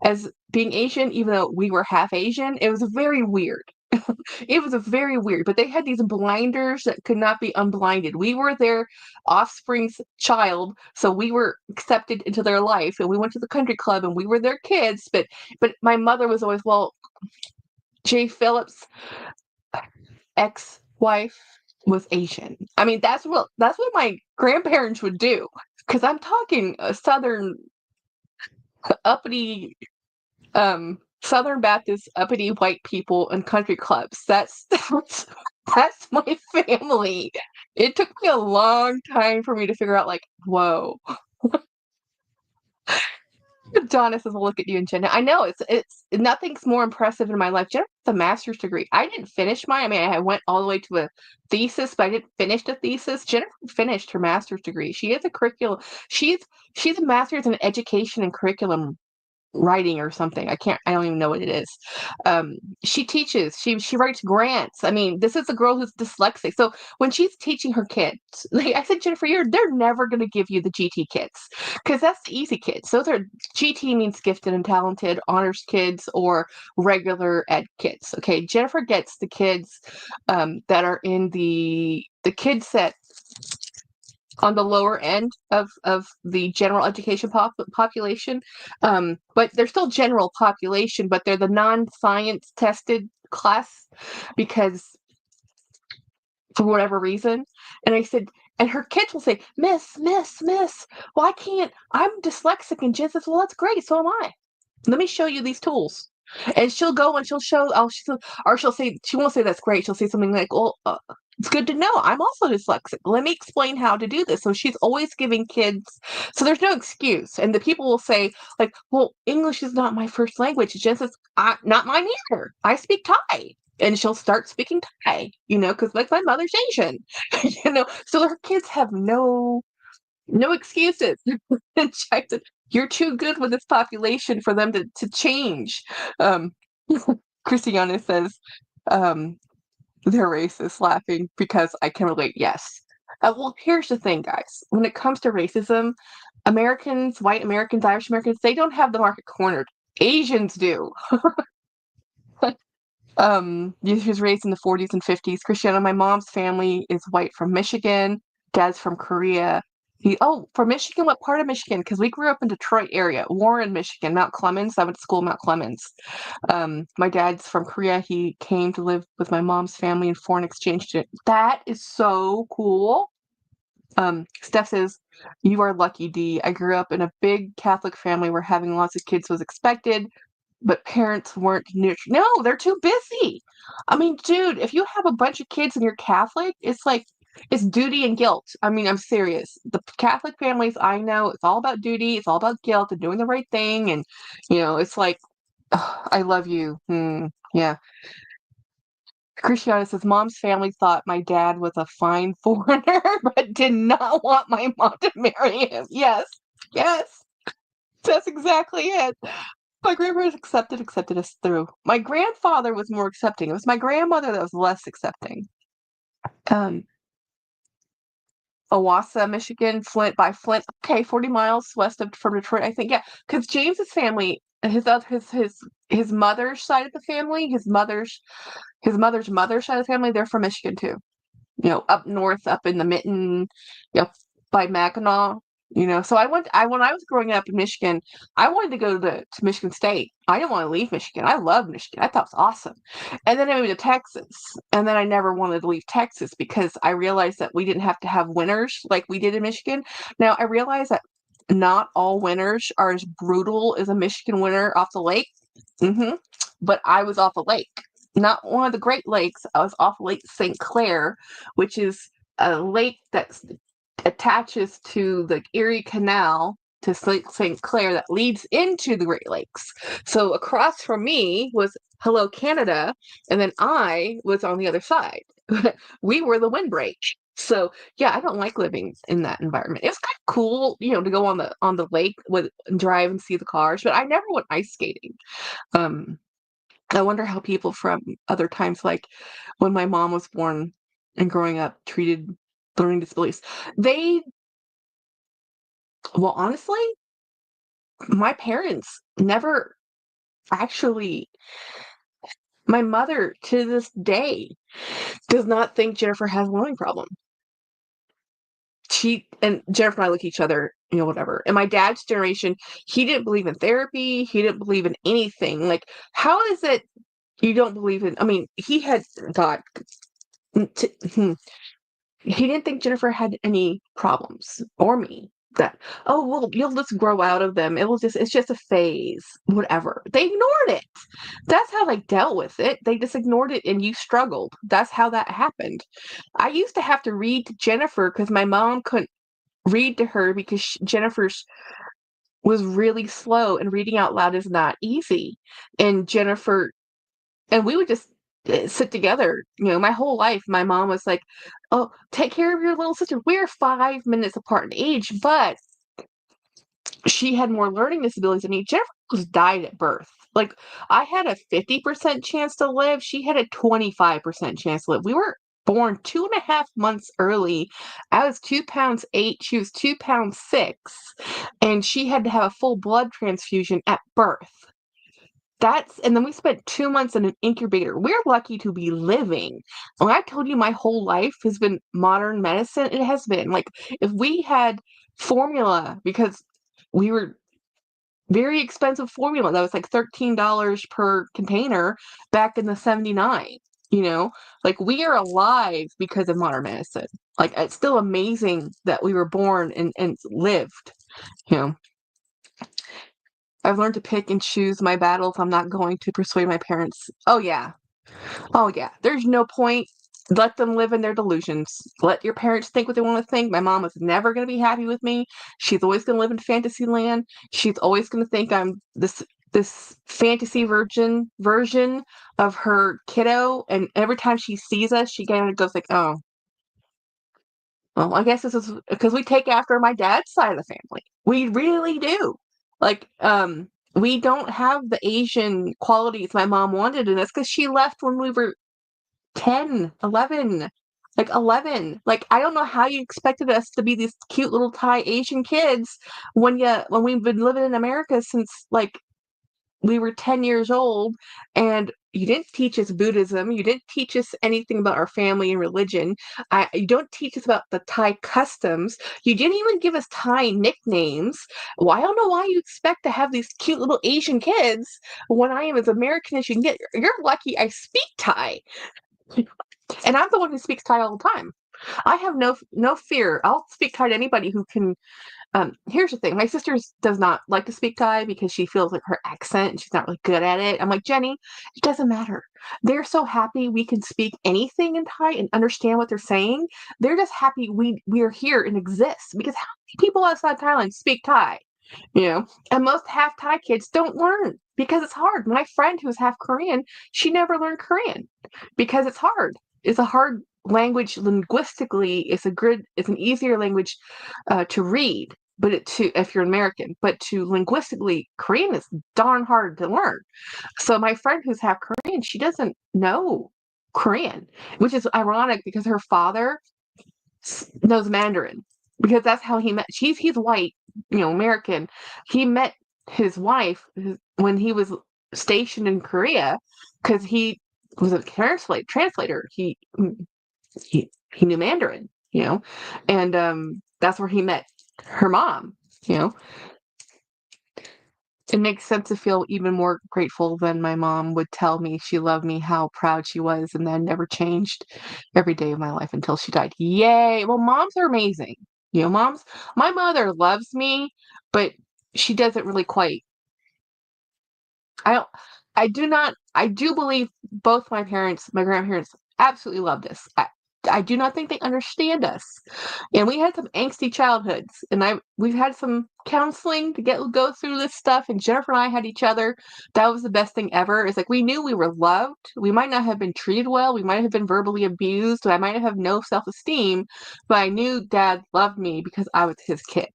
Speaker 1: as being Asian, even though we were half Asian. It was very weird. It was a very weird, but they had these blinders that could not be unblinded. We were their offspring's child, so we were accepted into their life, and we went to the country club, and we were their kids. But my mother was always, well, Jay Phillips' ex-wife was Asian. I mean, that's what my grandparents would do. Because I'm talking a southern uppity Southern Baptist uppity white people and country clubs. That's my family. It took me a long time for me to figure out, like, whoa. Donna says, "We'll look at you and Jenna." I know it's nothing's more impressive in my life. Jenna has a master's degree. I didn't finish mine. I mean, I went all the way to a thesis, but I didn't finish the thesis. Jennifer finished her master's degree. She is a curriculum. She's she's a master's in education and curriculum writing or something. I don't even know what it is. She teaches, she writes grants. I mean, this is a girl who's dyslexic. So when she's teaching her kids, like I said, Jennifer, they're never going to give you the GT kids because that's the easy kids. Those are GT means gifted and talented, honors kids, or regular ed kids. Okay, Jennifer gets the kids that are in the kids that on the lower end of the general education population, but they're still general population, but they're the non-science tested class because for whatever reason. And I said, and her kids will say, Miss, why can't I'm dyslexic? And Jen says, well, that's great, so am I. Let me show you these tools. And she'll go and she'll show, or she'll say, she won't say that's great. She'll say something like, well, it's good to know. I'm also dyslexic. Let me explain how to do this. So she's always giving kids, so there's no excuse. And the people will say, like, well, English is not my first language. Jen says, not mine either. I speak Thai. And she'll start speaking Thai, because like my mother's Asian, so her kids have no excuses. And I said, you're too good with this population for them to change. Um, Christiana says, um, they're racist, laughing because I can relate. Yes. Well, here's the thing, guys. When it comes to racism, Americans, white Americans, Irish Americans, they don't have the market cornered. Asians do. She was raised in the 40s and 50s. Christiana, my mom's family is white from Michigan. Dad's from Korea. From Michigan, what part of Michigan? Because we grew up in Detroit area, Warren, Michigan, Mount Clemens. I went to school in Mount Clemens. My dad's from Korea. He came to live with my mom's family in foreign exchange student. That is so cool. Steph says, you are lucky, D. I grew up in a big Catholic family where having lots of kids was expected. but parents weren't neutral. No, they're too busy. I mean, dude, if you have a bunch of kids and you're Catholic, it's like it's duty and guilt. I mean, I'm serious. The Catholic families I know, it's all about duty, it's all about guilt and doing the right thing, and it's like, ugh, I love you. Yeah. Christiana says, Mom's family thought my dad was a fine foreigner, but did not want my mom to marry him. Yes, yes, that's exactly it. My grandparents accepted us through. My grandfather was more accepting. It was my grandmother that was less accepting. Um, Owasso, Michigan, Flint. Okay, 40 miles west of from Detroit, I think. Yeah, because James's family, his mother's side of the family, his mother's mother's side of the family, they're from Michigan too. Up north, up in the Mitten, by Mackinac. So when I was growing up in Michigan, I wanted to go to Michigan State. I didn't want to leave Michigan. I love Michigan. I thought it was awesome. And then I moved to Texas, and then I never wanted to leave Texas because I realized that we didn't have to have winters like we did in Michigan. Now I realize that not all winters are as brutal as a Michigan winter off the lake. hmm But I was off a lake, not one of the Great Lakes. I was off Lake St. Clair, which is a lake that attaches to the Erie Canal to Lake St. Clair that leads into the Great Lakes. So across from me was Hello Canada, and then I was on the other side. We were the windbreak. So yeah, I don't like living in that environment. It was kind of cool, to go on the lake with drive and see the cars, but I never went ice skating. Um, I wonder how people from other times, like when my mom was born and growing up, treated learning disabilities. They, well, honestly, my parents never actually, my mother to this day does not think Jennifer has a learning problem. And Jennifer and I look at each other, whatever. And my dad's generation, he didn't believe in therapy. He didn't believe in anything. Like, how is it you don't believe in? I mean, he had God. He didn't think Jennifer had any problems or me. That, oh, well, you'll just grow out of them. It's just a phase, whatever. They ignored it. That's how they dealt with it. They just ignored it and you struggled. That's how that happened. I used to have to read to Jennifer because my mom couldn't read to her because Jennifer's was really slow and reading out loud is not easy. And we would just sit together. My whole life, my mom was like, "Oh, take care of your little sister." We're 5 minutes apart in age, but she had more learning disabilities than me. Jennifer was died at birth. Like I had a 50% chance to live. She had a 25% chance to live. We were born 2.5 months early. I was 2 pounds 8. She was 2 pounds 6, and she had to have a full blood transfusion at birth. And then we spent 2 months in an incubator. We're lucky to be living. When I told you my whole life has been modern medicine, it has been. Like, if we had formula, because we were very expensive formula that was like $13 per container back in the 79, like we are alive because of modern medicine. Like, it's still amazing that we were born and lived, you know. I've learned to pick and choose my battles. I'm not going to persuade my parents. Oh, yeah. Oh, yeah. There's no point. Let them live in their delusions. Let your parents think what they want to think. My mom is never going to be happy with me. She's always going to live in fantasy land. She's always going to think I'm this fantasy version of her kiddo. And every time she sees us, she kind of goes like, "Oh, well, I guess this is because we take after my dad's side of the family. We really do. Like, we don't have the Asian qualities my mom wanted in us because she left when we were 10, 11. Like 11. Like, I don't know how you expected us to be these cute little Thai Asian kids when we've been living in America since like we were 10 years old, and you didn't teach us Buddhism. You didn't teach us anything about our family and religion. You don't teach us about the Thai customs. You didn't even give us Thai nicknames. Well, I don't know why you expect to have these cute little Asian kids when I am as American as you can get. You're lucky I speak Thai. And I'm the one who speaks Thai all the time. I have no fear. I'll speak Thai to anybody who can. Here's the thing. My sister does not like to speak Thai because she feels like her accent, she's not really good at it. I'm like, Jenny, it doesn't matter. They're so happy we can speak anything in Thai and understand what they're saying. They're just happy we are here and exist, because how many people outside Thailand speak Thai? And most half Thai kids don't learn because it's hard. My friend who's half Korean, she never learned Korean because it's hard. It's a hard language linguistically. It's an easier language to read, but if you're American, but to linguistically, Korean is darn hard to learn. So my friend who's half Korean, she doesn't know Korean, which is ironic because her father knows Mandarin, because that's how he met. He's white, American. He met his wife when he was stationed in Korea because he was a translator. He knew Mandarin, and that's where he met her mom. You know, it makes sense to feel even more grateful than my mom would tell me she loved me, how proud she was, and then never changed every day of my life until she died. Yay! Well, moms are amazing. Moms. My mother loves me, but she doesn't really quite. I don't. I do believe both my parents, my grandparents, absolutely loved us. I do not think they understand us, and we had some angsty childhoods, and we've had some counseling to go through this stuff. And Jennifer and I had each other. That was the best thing ever. It's like we knew we were loved. We might not have been treated well. We might have been verbally abused. I might have no self-esteem, but I knew Dad loved me because I was his kid.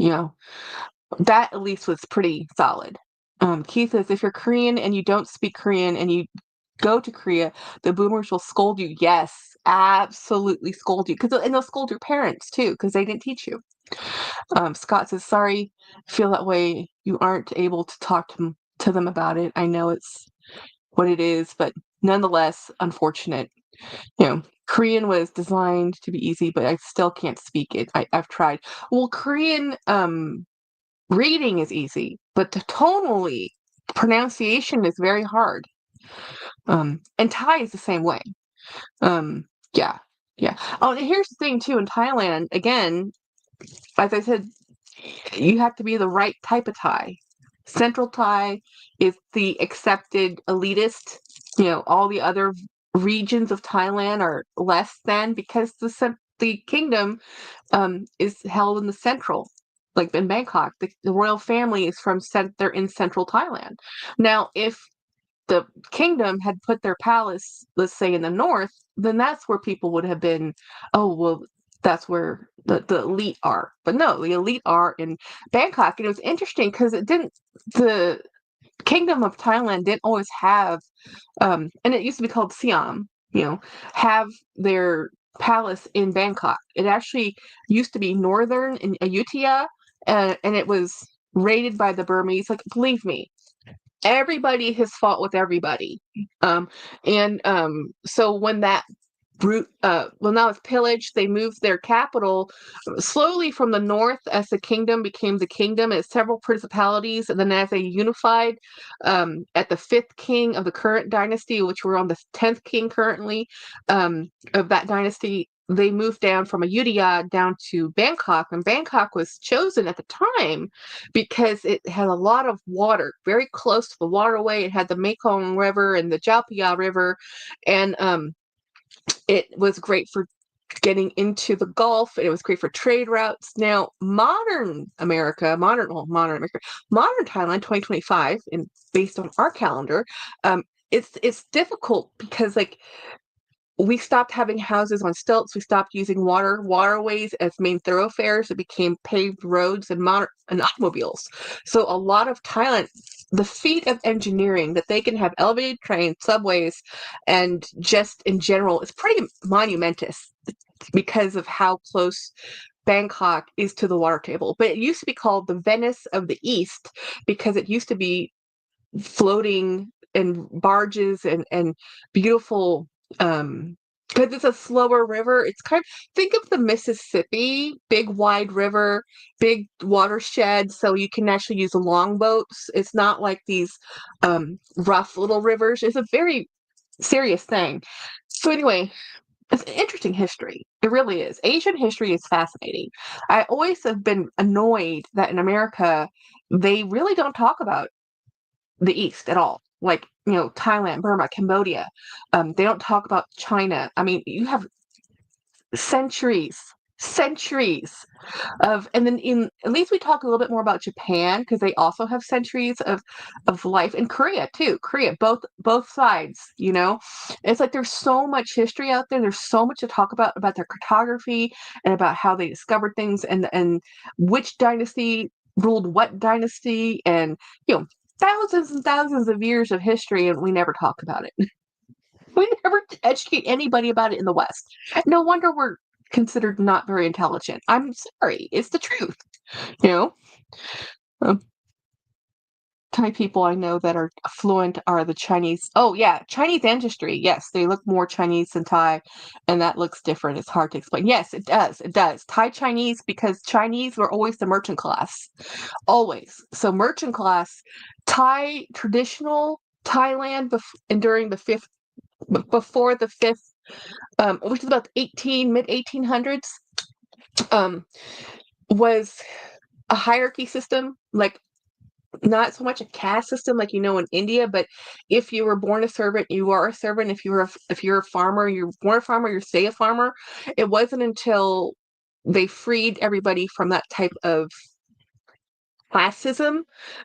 Speaker 1: That at least was pretty solid. Keith says, if you're Korean and you don't speak Korean and you go to Korea, the boomers will scold you. Yes, absolutely scold you. And they'll scold your parents too, because they didn't teach you. Scott says, sorry, feel that way. You aren't able to talk to them about it. I know it's what it is, but nonetheless, unfortunate. Korean was designed to be easy, but I still can't speak it. I've tried. Well, Korean reading is easy, but tonally, pronunciation is very hard. And Thai is the same way. Yeah, yeah. Oh, and here's the thing too. In Thailand, again, as I said, you have to be the right type of Thai. Central Thai is the accepted elitist. All the other regions of Thailand are less than, because the kingdom is held in the central, like in Bangkok. The royal family is they're in central Thailand. Now, if the kingdom had put their palace, let's say, in the north, then that's where people would have been, oh, well, that's where the elite are. But no, the elite are in Bangkok. And it was interesting because the kingdom of Thailand didn't always have, and it used to be called Siam, have their palace in Bangkok. It actually used to be northern in Ayutthaya, and it was raided by the Burmese. Like, believe me, everybody has fought with everybody. So when that now it's pillaged, they moved their capital slowly from the north as the kingdom became the kingdom as several principalities, and then as they unified at the 5th king of the current dynasty, which we're on the 10th king currently of that dynasty, they moved down from Ayutthaya down to Bangkok. And Bangkok was chosen at the time because it had a lot of water, very close to the waterway. It had the Mekong River and the Chao River, and it was great for getting into the Gulf. It was great for trade routes. Now, modern Thailand, 2025, and based on our calendar, it's difficult because, like, we stopped having houses on stilts. We stopped using waterways as main thoroughfares. It became paved roads and automobiles. So a lot of Thailand, the feat of engineering that they can have elevated trains, subways, and just in general, is pretty monumentous because of how close Bangkok is to the water table. But it used to be called the Venice of the East because it used to be floating and barges and beautiful, because it's a slower river. It's think of the Mississippi, big wide river, big watershed, so you can actually use longboats. It's not like these rough little rivers. It's a very serious thing. So anyway, It's an interesting history. It really is. Asian history is fascinating. I always have been annoyed that in America, they really don't talk about the East at all. Like, Thailand, Burma, Cambodia. They don't talk about China. I mean, you have centuries, centuries and then in at least we talk a little bit more about Japan because they also have centuries of life, and Korea too. Korea, both sides. It's like there's so much history out there. There's so much to talk about their cartography and about how they discovered things and which dynasty ruled what dynasty, and thousands and thousands of years of history, and we never talk about it. We never educate anybody about it in the West. No wonder we're considered not very intelligent. I'm sorry. It's the truth. You know, um, Thai people I know that are fluent are the Chinese. Oh, yeah, Chinese ancestry. Yes, they look more Chinese than Thai, and that looks different. It's hard to explain. Yes, it does. It does. Thai Chinese, because Chinese were always the merchant class. Always. So, merchant class, Thai, traditional Thailand, and during the before the fifth, which is about mid 1800s, um, was a hierarchy system, like not so much a caste system like in India, but if you were born a servant, you are a servant. If you're a farmer, you're born a farmer, you stay a farmer. It wasn't until they freed everybody from that type of classism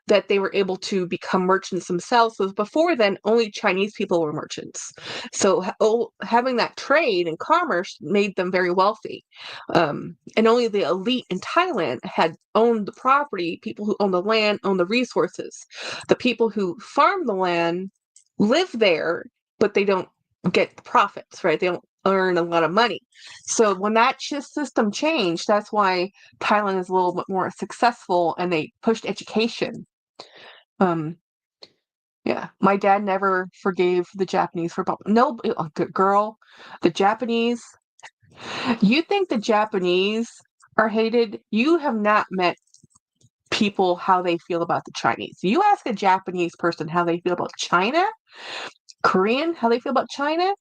Speaker 1: that they were able to become merchants themselves. So before then, only Chinese people were merchants. So having that trade and commerce made them very wealthy. And only the elite in Thailand had owned the property. People who own the land own the resources. The people who farm the land live there, but they don't get the profits, right? They don't earn a lot of money. So when that system changed, that's why Thailand is a little bit more successful, and they pushed education. Um, yeah, my dad never forgave the Japanese for no, girl, the Japanese. You think the Japanese are hated? You have not met people how they feel about the Chinese. You ask a Japanese person how they feel about China, Korean, how they feel about China.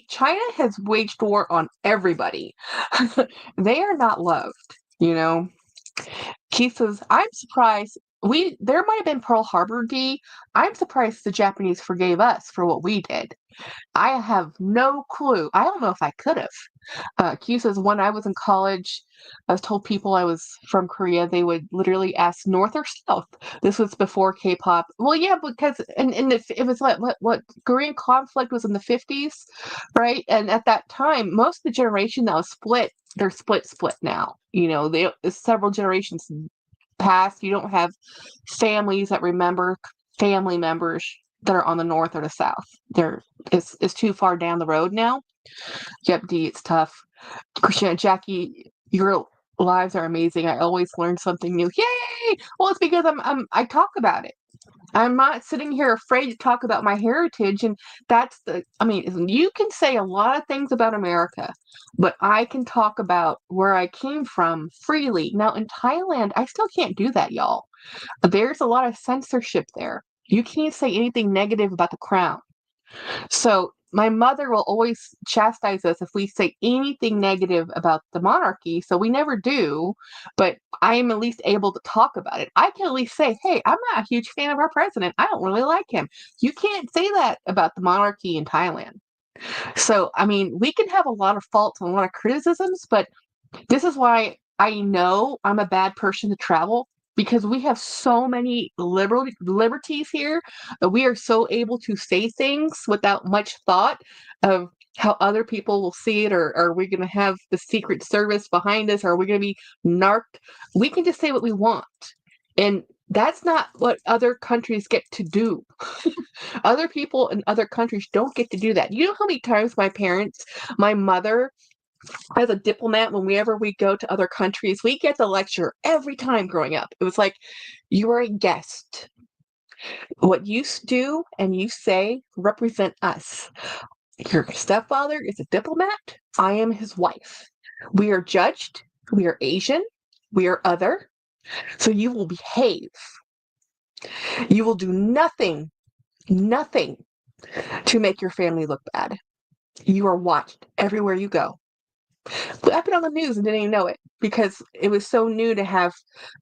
Speaker 1: China has waged war on everybody. They are not loved. Keith says, I'm surprised there might have been Pearl Harbor D. I'm surprised the Japanese forgave us for what we did. I have no clue. I don't know if I could have. Q says, when I was in college, I was told people I was from Korea, they would literally ask North or South. This was before K-pop. Well, yeah, because and if it was like what Korean conflict was in the 50s, right? And at that time, most of the generation that was split, they're split now. Several generations past. You don't have families that remember family members that are on the north or the south. It's too far down the road now. Yep, D, it's tough. Christiana, Jackie, your lives are amazing. I always learn something new. Yay! Well, it's because I talk about it. I'm not sitting here afraid to talk about my heritage, and you can say a lot of things about America, but I can talk about where I came from freely. Now, in Thailand, I still can't do that, y'all. There's a lot of censorship there. You can't say anything negative about the crown. So my mother will always chastise us if we say anything negative about the monarchy. So we never do, but I am at least able to talk about it. I can at least say, hey, I'm not a huge fan of our president. I don't really like him. You can't say that about the monarchy in Thailand. So, we can have a lot of faults and a lot of criticisms, but this is why I know I'm a bad person to travel, because we have so many liberties here. We are so able to say things without much thought of how other people will see it, or are we going to have the Secret Service behind us? Or are we going to be narked? We can just say what we want. And that's not what other countries get to do. Other people in other countries don't get to do that. You know how many times my mother, as a diplomat, whenever we go to other countries, we get the lecture every time growing up. It was like, you are a guest. What you do and you say represent us. Your stepfather is a diplomat. I am his wife. We are judged. We are Asian. We are other. So you will behave. You will do nothing to make your family look bad. You are watched everywhere you go. I've been on the news and didn't even know it because it was so new to have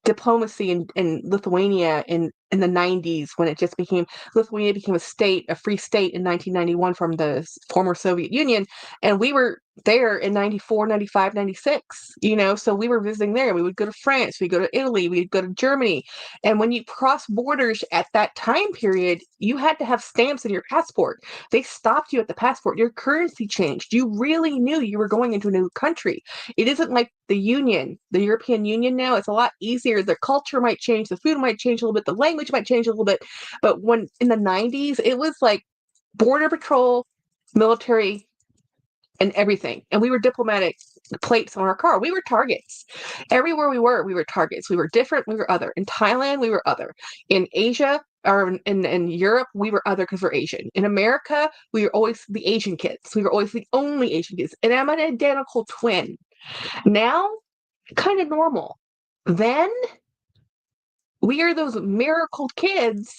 Speaker 1: diplomacy in Lithuania in the 90s when it just became Lithuania became a state, a free state in 1991 from the former Soviet Union. And we were there in 94, 95, 96, so we were visiting there. We would go to France, we'd go to Italy, we'd go to Germany. And when you cross borders at that time period, you had to have stamps in your passport. They stopped you at the passport. Your currency changed. You really knew you were going into a new country. It isn't like the European Union now. It's a lot easier. The culture might change, the food might change a little bit, the language might change a little bit. But when in the 90s, it was like border patrol, military, and everything. And we were diplomatic plates on our car. We were targets. Everywhere we were targets. We were different, we were other. In Thailand, we were other. In Asia, or in Europe, we were other because we're Asian. In America, we were always the Asian kids. We were always the only Asian kids. And I'm an identical twin. Now, kind of normal. Then, we are those miracle kids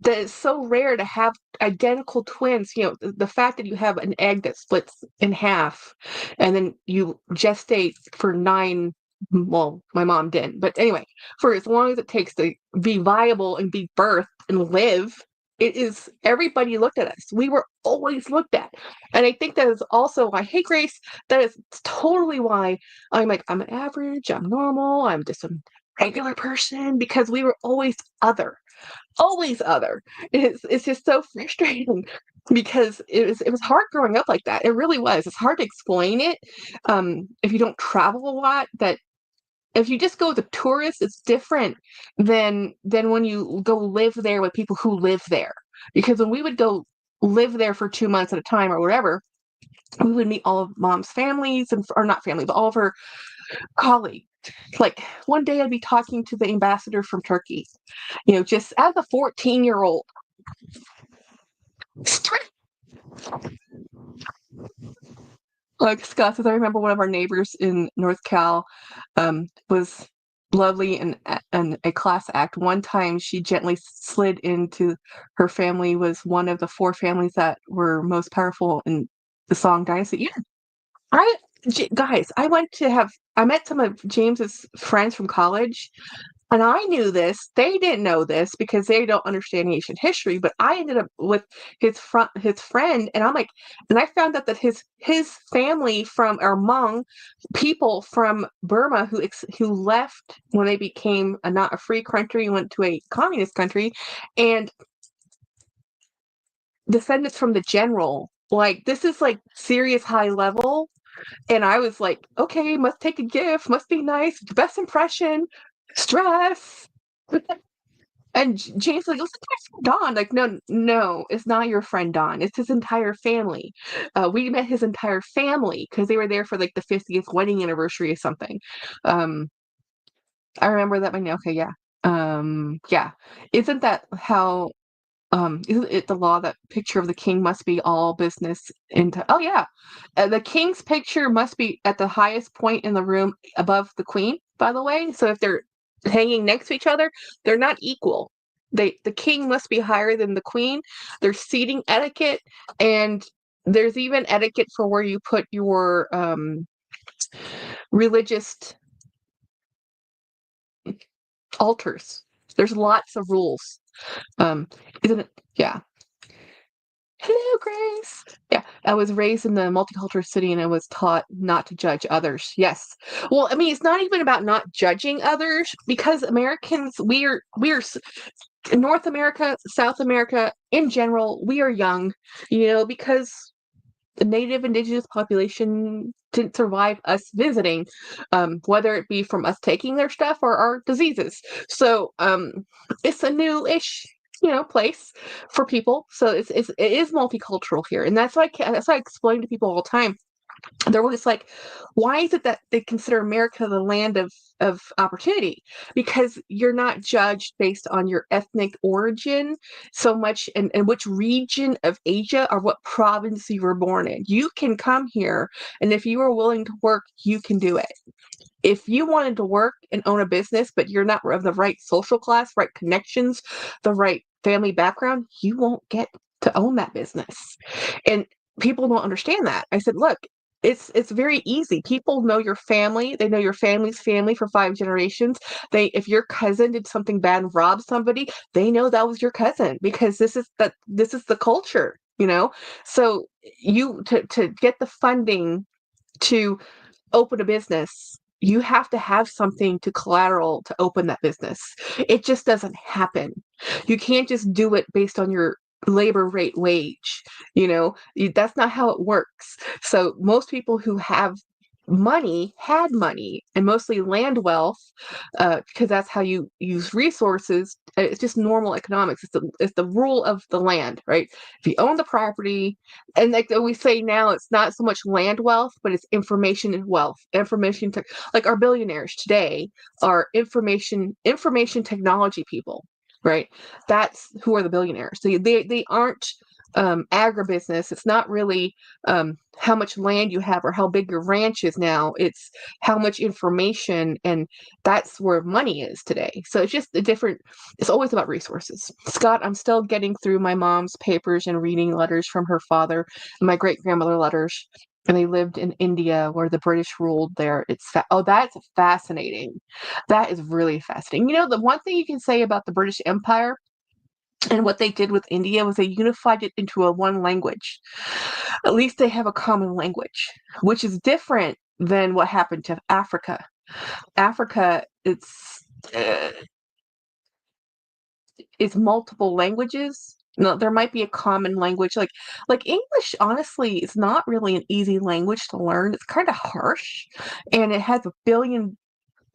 Speaker 1: that is so rare to have identical twins. The fact that you have an egg that splits in half and then you gestate for 9, well, my mom didn't, but anyway, for as long as it takes to be viable and be birthed and live, it is everybody looked at us. We were always looked at. And I think that is also why, hey, Grace, that is totally why I'm like, I'm average, I'm normal, I'm just a regular person, because we were always other. It's just so frustrating because it was hard growing up like that. It really was. It's hard to explain it if you don't travel a lot. That if you just go with a tourist, it's different than when you go live there with people who live there. Because when we would go live there for 2 months at a time or whatever, we would meet all of mom's families or not family, but all of her colleagues. Like one day I'd be talking to the ambassador from Turkey, just as a 14-year-old. Like Scott says, I remember one of our neighbors in North Cal was lovely and a class act. One time she gently slid into her family, was one of the 4 families that were most powerful in the Song Dynasty. Yeah, guys, I met some of James's friends from college, and I knew this. They didn't know this because they don't understand Asian history. But I ended up with his friend, and I'm like, and I found out that his family from or Hmong people from Burma who left when they became not a free country, went to a communist country, and descendants from the general. Like this is like serious high level. And I was like, okay, must take a gift, must be nice, best impression, stress. And James like, listen to my friend Don. Like, no, no, it's not your friend Don. It's his entire family. We met his entire family because they were there for like the 50th wedding anniversary or something. Um, I remember that. Okay, yeah, yeah. Isn't that how? Isn't it the law that picture of the king must be all business into? Oh yeah, the king's picture must be at the highest point in the room above the queen. By the way, so if they're hanging next to each other, they're not equal. The king must be higher than the queen. There's seating etiquette, and there's even etiquette for where you put your religious altars. There's lots of rules. Isn't it? Yeah. Hello, Grace. Yeah, I was raised in the multicultural city and I was taught not to judge others. Yes. Well, I mean, it's not even about not judging others because Americans, we're North America, South America in general, we are young, because the native indigenous population didn't survive us visiting, whether it be from us taking their stuff or our diseases. So it's a new-ish place for people. So it is multicultural here, and that's why I explain to people all the time. They're always like, why is it that they consider America the land of opportunity? Because you're not judged based on your ethnic origin so much and which region of Asia or what province you were born in. You can come here, and if you are willing to work, you can do it. If you wanted to work and own a business, but you're not of the right social class, right connections, the right family background, you won't get to own that business. And people don't understand that. I said, look, it's very easy. People know your family. They know your family's family for 5 generations. If your cousin did something bad and robbed somebody, they know that was your cousin because this is the culture, you know? So to get the funding to open a business, you have to have something to collateral to open that business. It just doesn't happen. You can't just do it based on your labor rate wage. That's not how it works. So most people who have money had money, and mostly land wealth, because that's how you use resources. It's just normal economics. It's the rule of the land, right? If you own the property, and like we say now, it's not so much land wealth, but it's information and wealth. Like our billionaires today are information technology people, right? That's who are the billionaires. So they aren't agribusiness. It's not really how much land you have or how big your ranch is now. It's how much information, and that's where money is today. So it's just it's always about resources. Scott, I'm still getting through my mom's papers and reading letters from her father and my great grandmother letters. And they lived in India where the British ruled there. That's fascinating. That is really fascinating. The one thing you can say about the British Empire and what they did with India was they unified it into a one language. At least they have a common language, which is different than what happened to Africa. Africa, it's multiple languages. No, there might be a common language, like English. Honestly, it's not really an easy language to learn. It's kind of harsh, and it has a billion.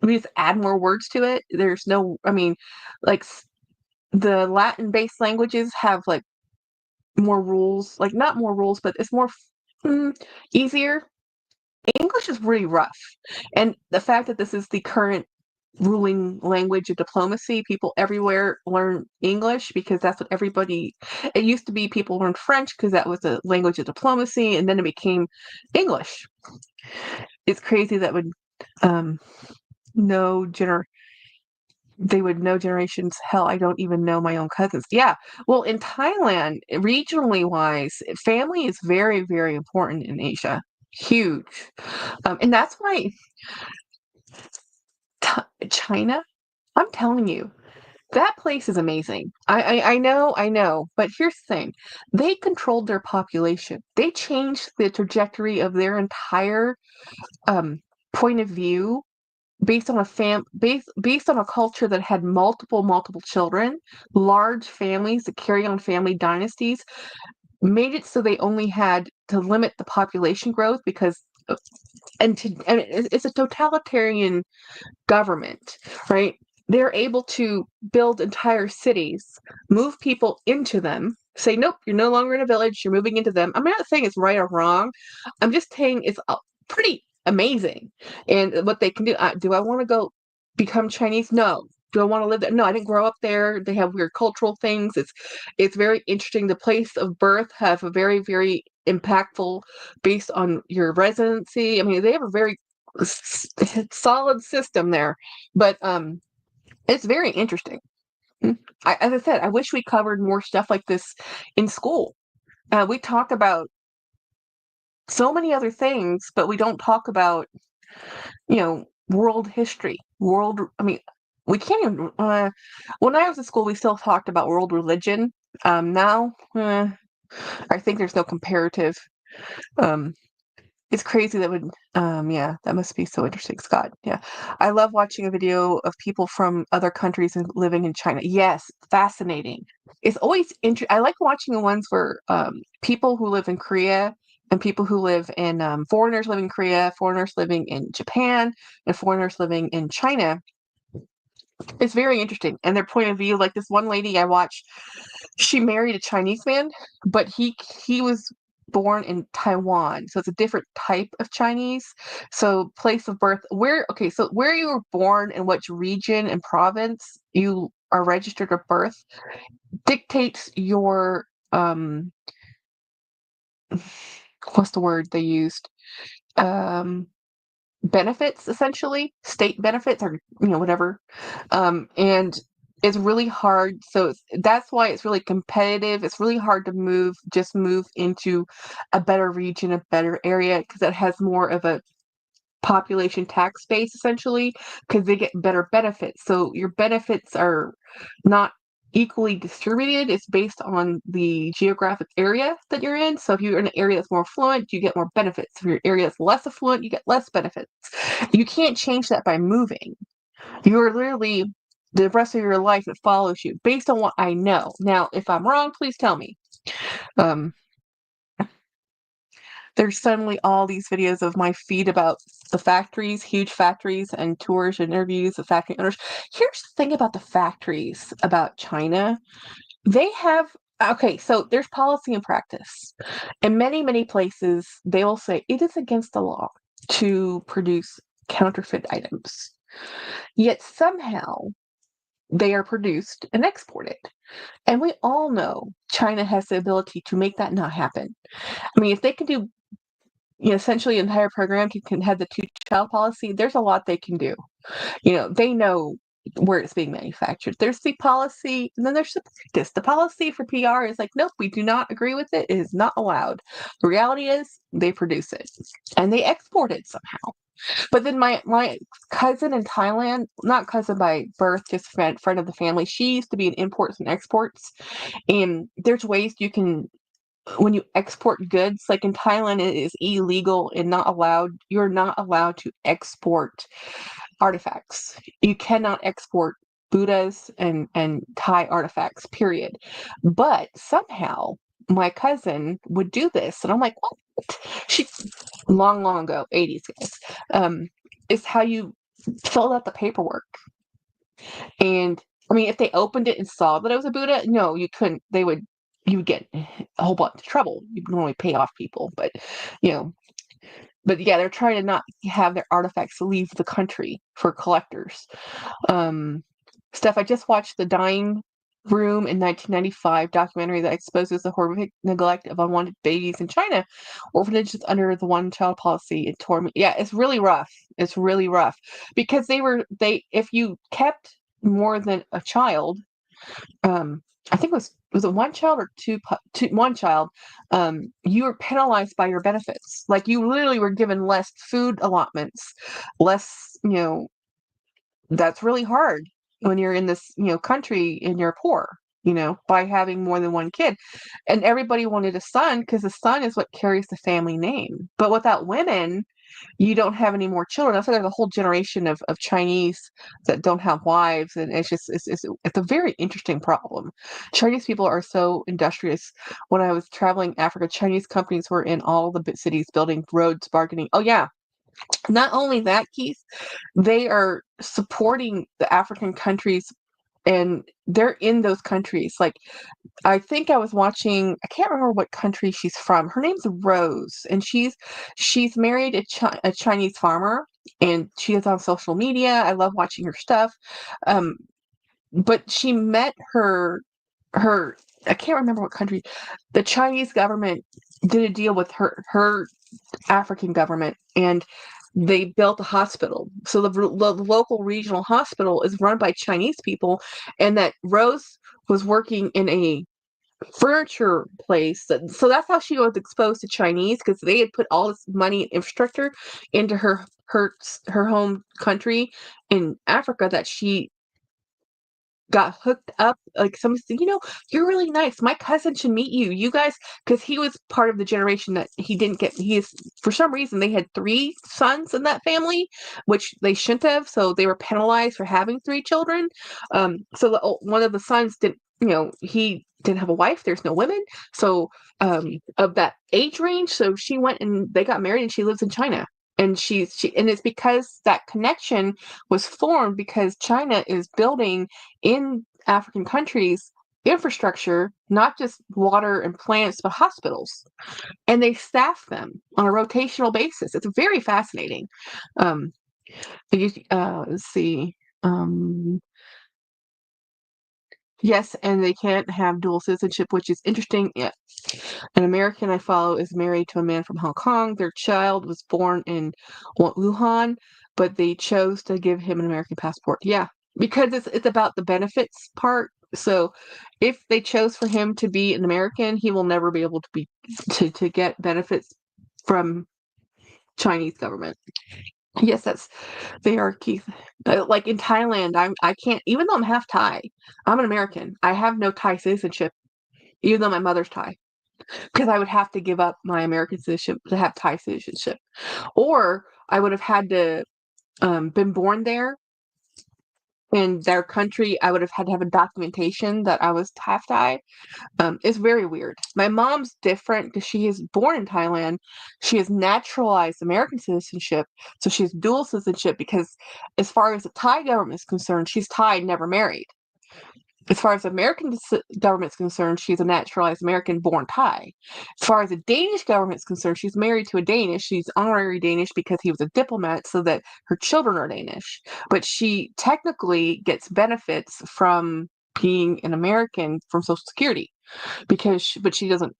Speaker 1: We just add more words to it. There's no, I mean, like the Latin-based languages have like more rules, like not more rules, but it's more easier. English is really rough. And the fact that this is the current ruling language of diplomacy, people everywhere learn English because that's what it used to be people learned French because that was the language of diplomacy, and then it became English. It's crazy that um, no gener they would know generations. Hell, I don't even know my own cousins. Yeah. Well, in Thailand, regionally wise, family is very, very important in Asia. Huge. And that's why China, I'm telling you, that place is amazing. I know. But here's the thing. They controlled their population. They changed the trajectory of their entire um, point of view based on based on a culture that had multiple children, large families that carry on family dynasties, made it so they only had to limit the population growth because it's a totalitarian government, right? They're able to build entire cities, move people into them, say, nope, you're no longer in a village, you're moving into them. I'm not saying it's right or wrong. I'm just saying it's pretty amazing. And what they can do. Do I want to go become Chinese? No. Do I want to live there? No, I didn't grow up there. They have weird cultural things. It's very interesting. The place of birth have a very, very impactful based on your residency. I mean, they have a very solid system there, but it's very interesting. As I said, I wish we covered more stuff like this in school. We talk about so many other things, but we don't talk about world history. I mean, we can't even. When I was in school, we still talked about world religion. Now, I think there's no comparative. Um, It's crazy yeah, that must be so interesting, Scott. Yeah. I love watching a video of people from other countries and living in China. Yes, fascinating. It's always I like watching the ones where people who live in Korea and people who live in foreigners living in Korea, foreigners living in Japan, and foreigners living in China. It's very interesting. And their point of view, like this one lady I watched, she married a Chinese man, but he was born in Taiwan, so it's a different type of Chinese. So place of birth, so where you were born and which region and province you are registered at birth dictates your what's the word they used? Um Benefits, essentially, state benefits, or whatever. And it's really hard. So that's why it's really competitive. It's really hard to move into a better region, a better area, because it has more of a population tax base essentially, because they get better benefits. So your benefits are not equally distributed. It's based on the geographic area that you're in. So if you're in an area that's more affluent, you get more benefits. If your area is less affluent, you get less benefits. You can't change that by moving. You're literally the rest of your life it follows you based on what I know. Now, if I'm wrong, please tell me. Um, there's suddenly all these videos of my feed about the factories, huge factories, and tours and interviews of factory owners. Here's the thing about the factories about China. They have, okay, so there's policy and practice. In many, many places, they will say it is against the law to produce counterfeit items. Yet somehow they are produced and exported. And we all know China has the ability to make that not happen. I mean, if they can do, essentially an entire program can have the two-child policy, there's a lot they can do. They know where it's being manufactured. There's the policy, and then there's the practice. The policy for PR is like, nope, we do not agree with it. It is not allowed. The reality is they produce it and they export it somehow. But then my cousin in Thailand, not cousin by birth, just friend of the family, she used to be in imports and exports. And there's ways you can, when you export goods, like in Thailand, it is illegal and not allowed. You're not allowed to export artifacts. You cannot export Buddhas and Thai artifacts, period. But somehow my cousin would do this. And I'm like, what? She, long, long ago, 80s guys, is how you filled out the paperwork. And I mean, if they opened it and saw that it was a Buddha, no, you couldn't. You would get a whole bunch of trouble. You would normally pay off people, you know, but yeah, they're trying to not have their artifacts leave the country for collectors. Um, Steph, I just watched the Dying Room in 1995 documentary that exposes the horrific neglect of unwanted babies in China, orphanages under the one-child policy. It tore me. Yeah, it's really rough. It's really rough because if you kept more than a child, I think it was it one child or one child, you were penalized by your benefits. Like you literally were given less food allotments, less, that's really hard when you're in this, country and you're poor, by having more than one kid. And everybody wanted a son because the son is what carries the family name. But without women, you don't have any more children. That's why there's a whole generation of Chinese that don't have wives, and it's a very interesting problem. Chinese people are so industrious. When I was traveling Africa, Chinese companies were in all the big cities building roads, bargaining. Oh yeah, not only that, Keith, they are supporting the African countries, and they're in those countries. Like I think I was watching, I can't remember what country she's from. Her name's Rose, and she's married a Chinese farmer, and she is on social media. I love watching her stuff. Um, but she met her I can't remember what country. The Chinese government did a deal with her African government, and they built a hospital. So the local regional hospital is run by Chinese people, and that Rose was working in a furniture place. So that's how she was exposed to Chinese, because they had put all this money and infrastructure into her home country in Africa, that she got hooked up. Like somebody said, you're really nice. My cousin should meet you. You guys, because he was part of the generation that he didn't get. He is, for some reason, they had 3 sons in that family, which they shouldn't have. So they were penalized for having 3 children. One of the sons didn't. He didn't have a wife. There's no women. So of that age range, so she went and they got married, and she lives in China. And and it's because that connection was formed because China is building in African countries infrastructure, not just water and plants, but hospitals. And they staff them on a rotational basis. It's very fascinating. Um, let's see. Yes, and they can't have dual citizenship, which is interesting. Yeah. An American I follow is married to a man from Hong Kong. Their child was born in Wuhan, but they chose to give him an American passport. Yeah. because it's about the benefits part. So if they chose for him to be an American, he will never be able to be to get benefits from Chinese government. Yes, that's they are, Keith. Like in Thailand, I can't, even though I'm half Thai, I'm an American. I have no Thai citizenship, even though my mother's Thai, because I would have to give up my American citizenship to have Thai citizenship, or I would have had to been born there in their country. I would have had to have a documentation that I was half Thai. It's very weird. My mom's different because she is born in Thailand. She has naturalized American citizenship, so she has dual citizenship because, as far as the Thai government is concerned, she's Thai, never married. As far as the American government is concerned, she's a naturalized American born Thai. As far as the Danish government is concerned, she's married to a Danish. She's honorary Danish because he was a diplomat, so that her children are Danish. But she technically gets benefits from being an American from Social Security but she doesn't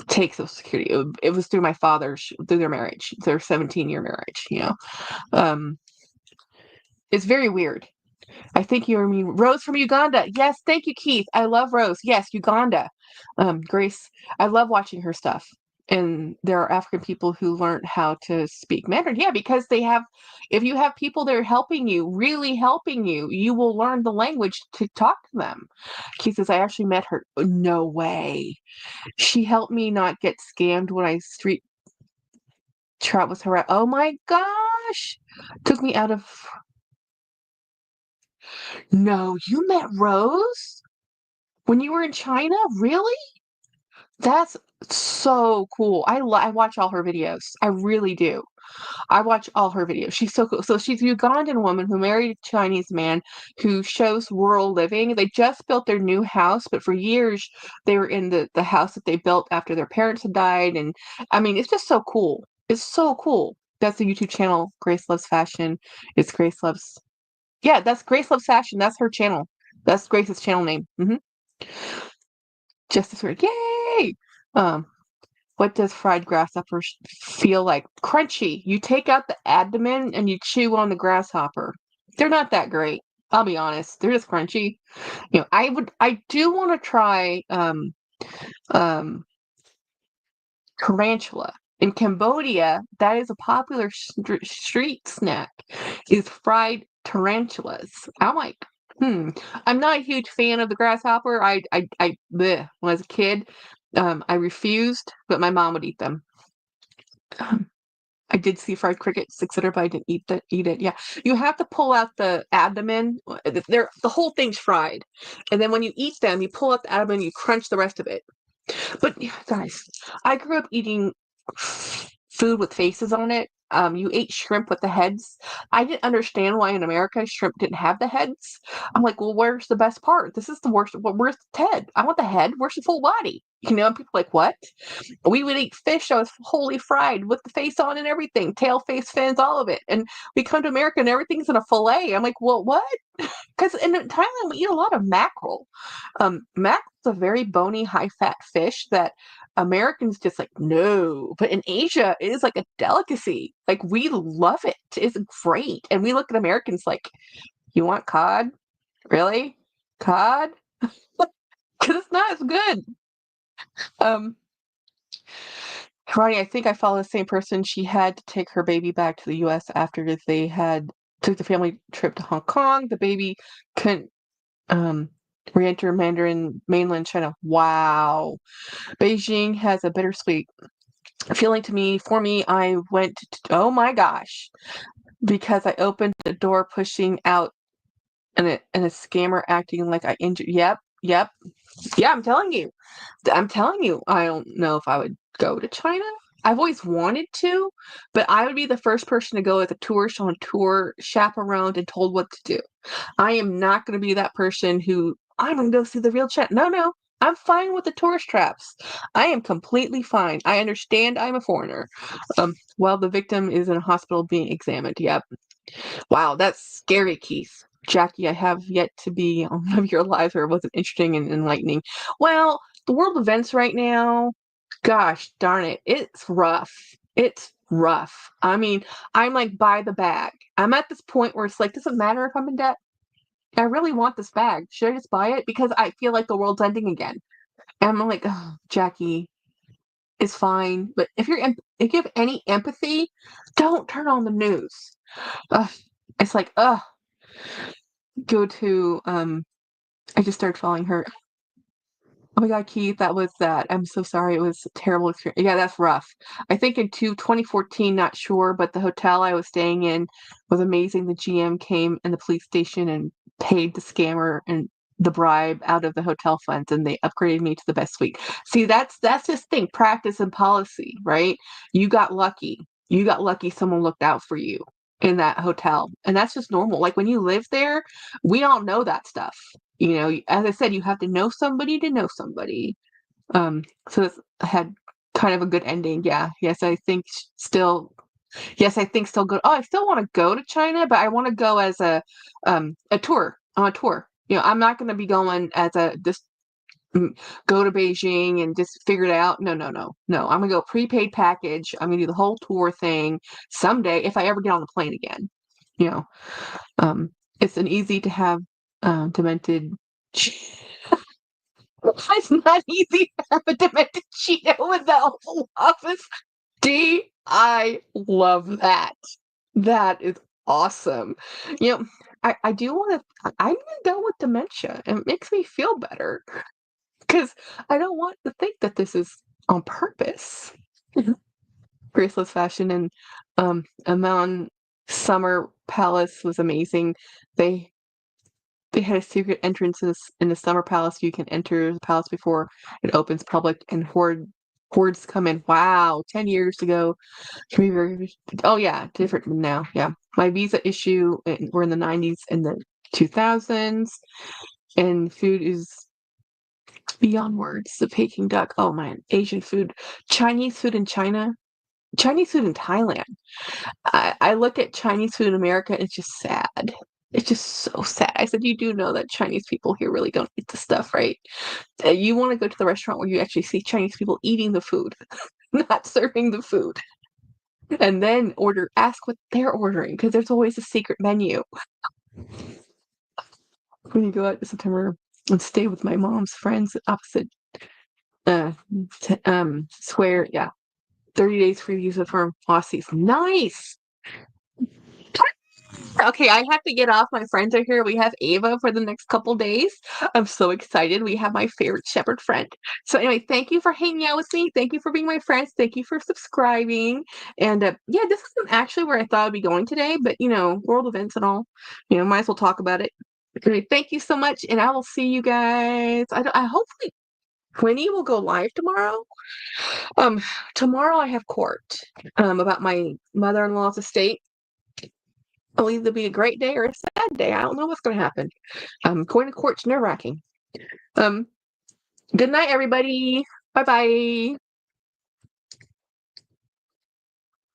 Speaker 1: take Social Security. It was through my father's, through their marriage, their 17-year marriage. Um, it's very weird. I think you mean Rose from Uganda. Yes, thank you, Keith. I love Rose. Yes, Uganda. Grace, I love watching her stuff. And there are African people who learned how to speak Mandarin. Yeah, because if you have people that are helping you, really helping you, you will learn the language to talk to them. Keith says, I actually met her. No way. She helped me not get scammed when I street trout was harassed. Oh my gosh. Took me out of. No, you met Rose when you were in China? Really? That's so cool. I watch all her videos. I really do. I watch all her videos. She's so cool. So she's a Ugandan woman who married a Chinese man who shows rural living. They just built their new house, but for years they were in the house that they built after their parents had died. And I mean, it's just so cool. It's so cool. That's the YouTube channel, Grace Loves Fashion. It's Grace Loves. Yeah, that's Grace Loves Fashion. That's her channel. That's Grace's channel name. Justice Weird. Yay! Um, what does fried grasshopper feel like? Crunchy. You take out the abdomen and you chew on the grasshopper. They're not that great. I'll be honest. They're just crunchy. I do want to try um tarantula. In Cambodia, that is a popular street snack, is fried tarantulas. I'm like, I'm not a huge fan of the grasshopper. Bleh. When I was a kid, I refused, but my mom would eat them. Um, I did see fried cricket sticks at her, but I didn't eat it. Yeah, you have to pull out the abdomen. The whole thing's fried, and then when you eat them, you pull out the abdomen, you crunch the rest of it. But yeah, guys, I grew up eating food with faces on it. You ate shrimp with the heads. I didn't understand why in America shrimp didn't have the heads. I'm like, well, where's the best part? This is the worst. Where's the head? I want the head. Where's the full body? And people are like, what? We would eat fish that was wholly fried with the face on and everything, tail, face, fins, all of it. And we come to America and everything's in a fillet. I'm like, well, what? Because in Thailand we eat a lot of mackerel. Mackerel's a very bony, high-fat fish that Americans just like, no. But in Asia, it is like a delicacy. Like, we love it. It's great. And we look at Americans like, you want cod? Really? Cod? Because it's not as good. Um, Ronnie, I think I follow the same person. She had to take her baby back to the U.S. after they had took the family trip to Hong Kong. The baby couldn't re-enter mainland China. Wow. Beijing has a bittersweet feeling to me. For me, I went, oh my gosh, because I opened the door pushing out and a scammer acting like I injured. Yep. Yeah, I'm telling you. I don't know if I would go to China. I've always wanted to, but I would be the first person to go as a tourist on tour, chaperoned and told what to do. I am not going to be that person who I'm going to go see the real China. No. I'm fine with the tourist traps. I am completely fine. I understand I'm a foreigner. While the victim is in a hospital being examined. Yep. Wow, that's scary, Keith. Jackie, I have yet to be on one of your lives where it wasn't interesting and enlightening. Well, the world events right now, gosh darn it, it's rough. It's rough. I mean, I'm like by the bag. I'm at this point where it's like, doesn't matter if I'm in debt. I really want this bag. Should I just buy it? Because I feel like the world's ending again. And I'm like, oh, Jackie, it's fine. But if you have any empathy, don't turn on the news. Ugh, it's like, go to I just started following her. Oh my God, Keith, that was that. I'm so sorry. It was a terrible experience. Yeah, that's rough. I think in 2014, not sure, but the hotel I was staying in was amazing. The GM came in the police station and paid the scammer and the bribe out of the hotel funds, and they upgraded me to the best suite. See, that's this thing, practice and policy, right? You got lucky. You got lucky someone looked out for you in that hotel. And that's just normal. Like when you live there, we all know that stuff. You know, as I said, you have to know somebody to know somebody. So it's had kind of a good ending. Yeah. Yes, I think still. Yes, I think still good. Oh, I still want to go to China, but I want to go as a tour on a tour. You know, I'm not going to be going as a just go to Beijing and just figure it out. No, no, no, no. I'm gonna go prepaid package. I'm gonna do the whole tour thing someday if I ever get on the plane again. You know, um, it's an easy to have demented. It's not easy to have a demented Cheeto in the Oval Office. I love that. That is awesome. You know, I do want to. I'm gonna go with dementia. It makes me feel better because I don't want to think that this is on purpose. Graceless fashion and Amon Summer Palace was amazing. They they had a secret entrances in the Summer Palace. You can enter the palace before it opens public, and hordes come in. Wow, 10 years ago. Can be very. Oh yeah, different from now. Yeah, my visa issue. We're in the '90s and the 2000s, and food is beyond words. The Peking duck. Oh man, Asian food, Chinese food in China, Chinese food in Thailand. I look at Chinese food in America and it's just sad. It's just so sad. I said, you do know that Chinese people here really don't eat the stuff, right? You want to go to the restaurant where you actually see Chinese people eating the food, not serving the food. And then ask what they're ordering because there's always a secret menu. When you go out to September and stay with my mom's friends opposite uh square, yeah. 30 days free visa for Aussies. Nice. Okay, I have to get off. My friends are here. We have Ava for the next couple days. I'm so excited. We have my favorite shepherd friend. So anyway, thank you for hanging out with me. Thank you for being my friends. Thank you for subscribing. And yeah, this isn't actually where I thought I'd be going today, but world events and all, might as well talk about it. Anyway, thank you so much, and I will see you guys. I hopefully Quinny will go live tomorrow. Tomorrow I have court about my mother-in-law's estate. It'll either be a great day or a sad day. I don't know what's going to happen. Going to court's nerve-wracking. Um, Good night, everybody. Bye-bye.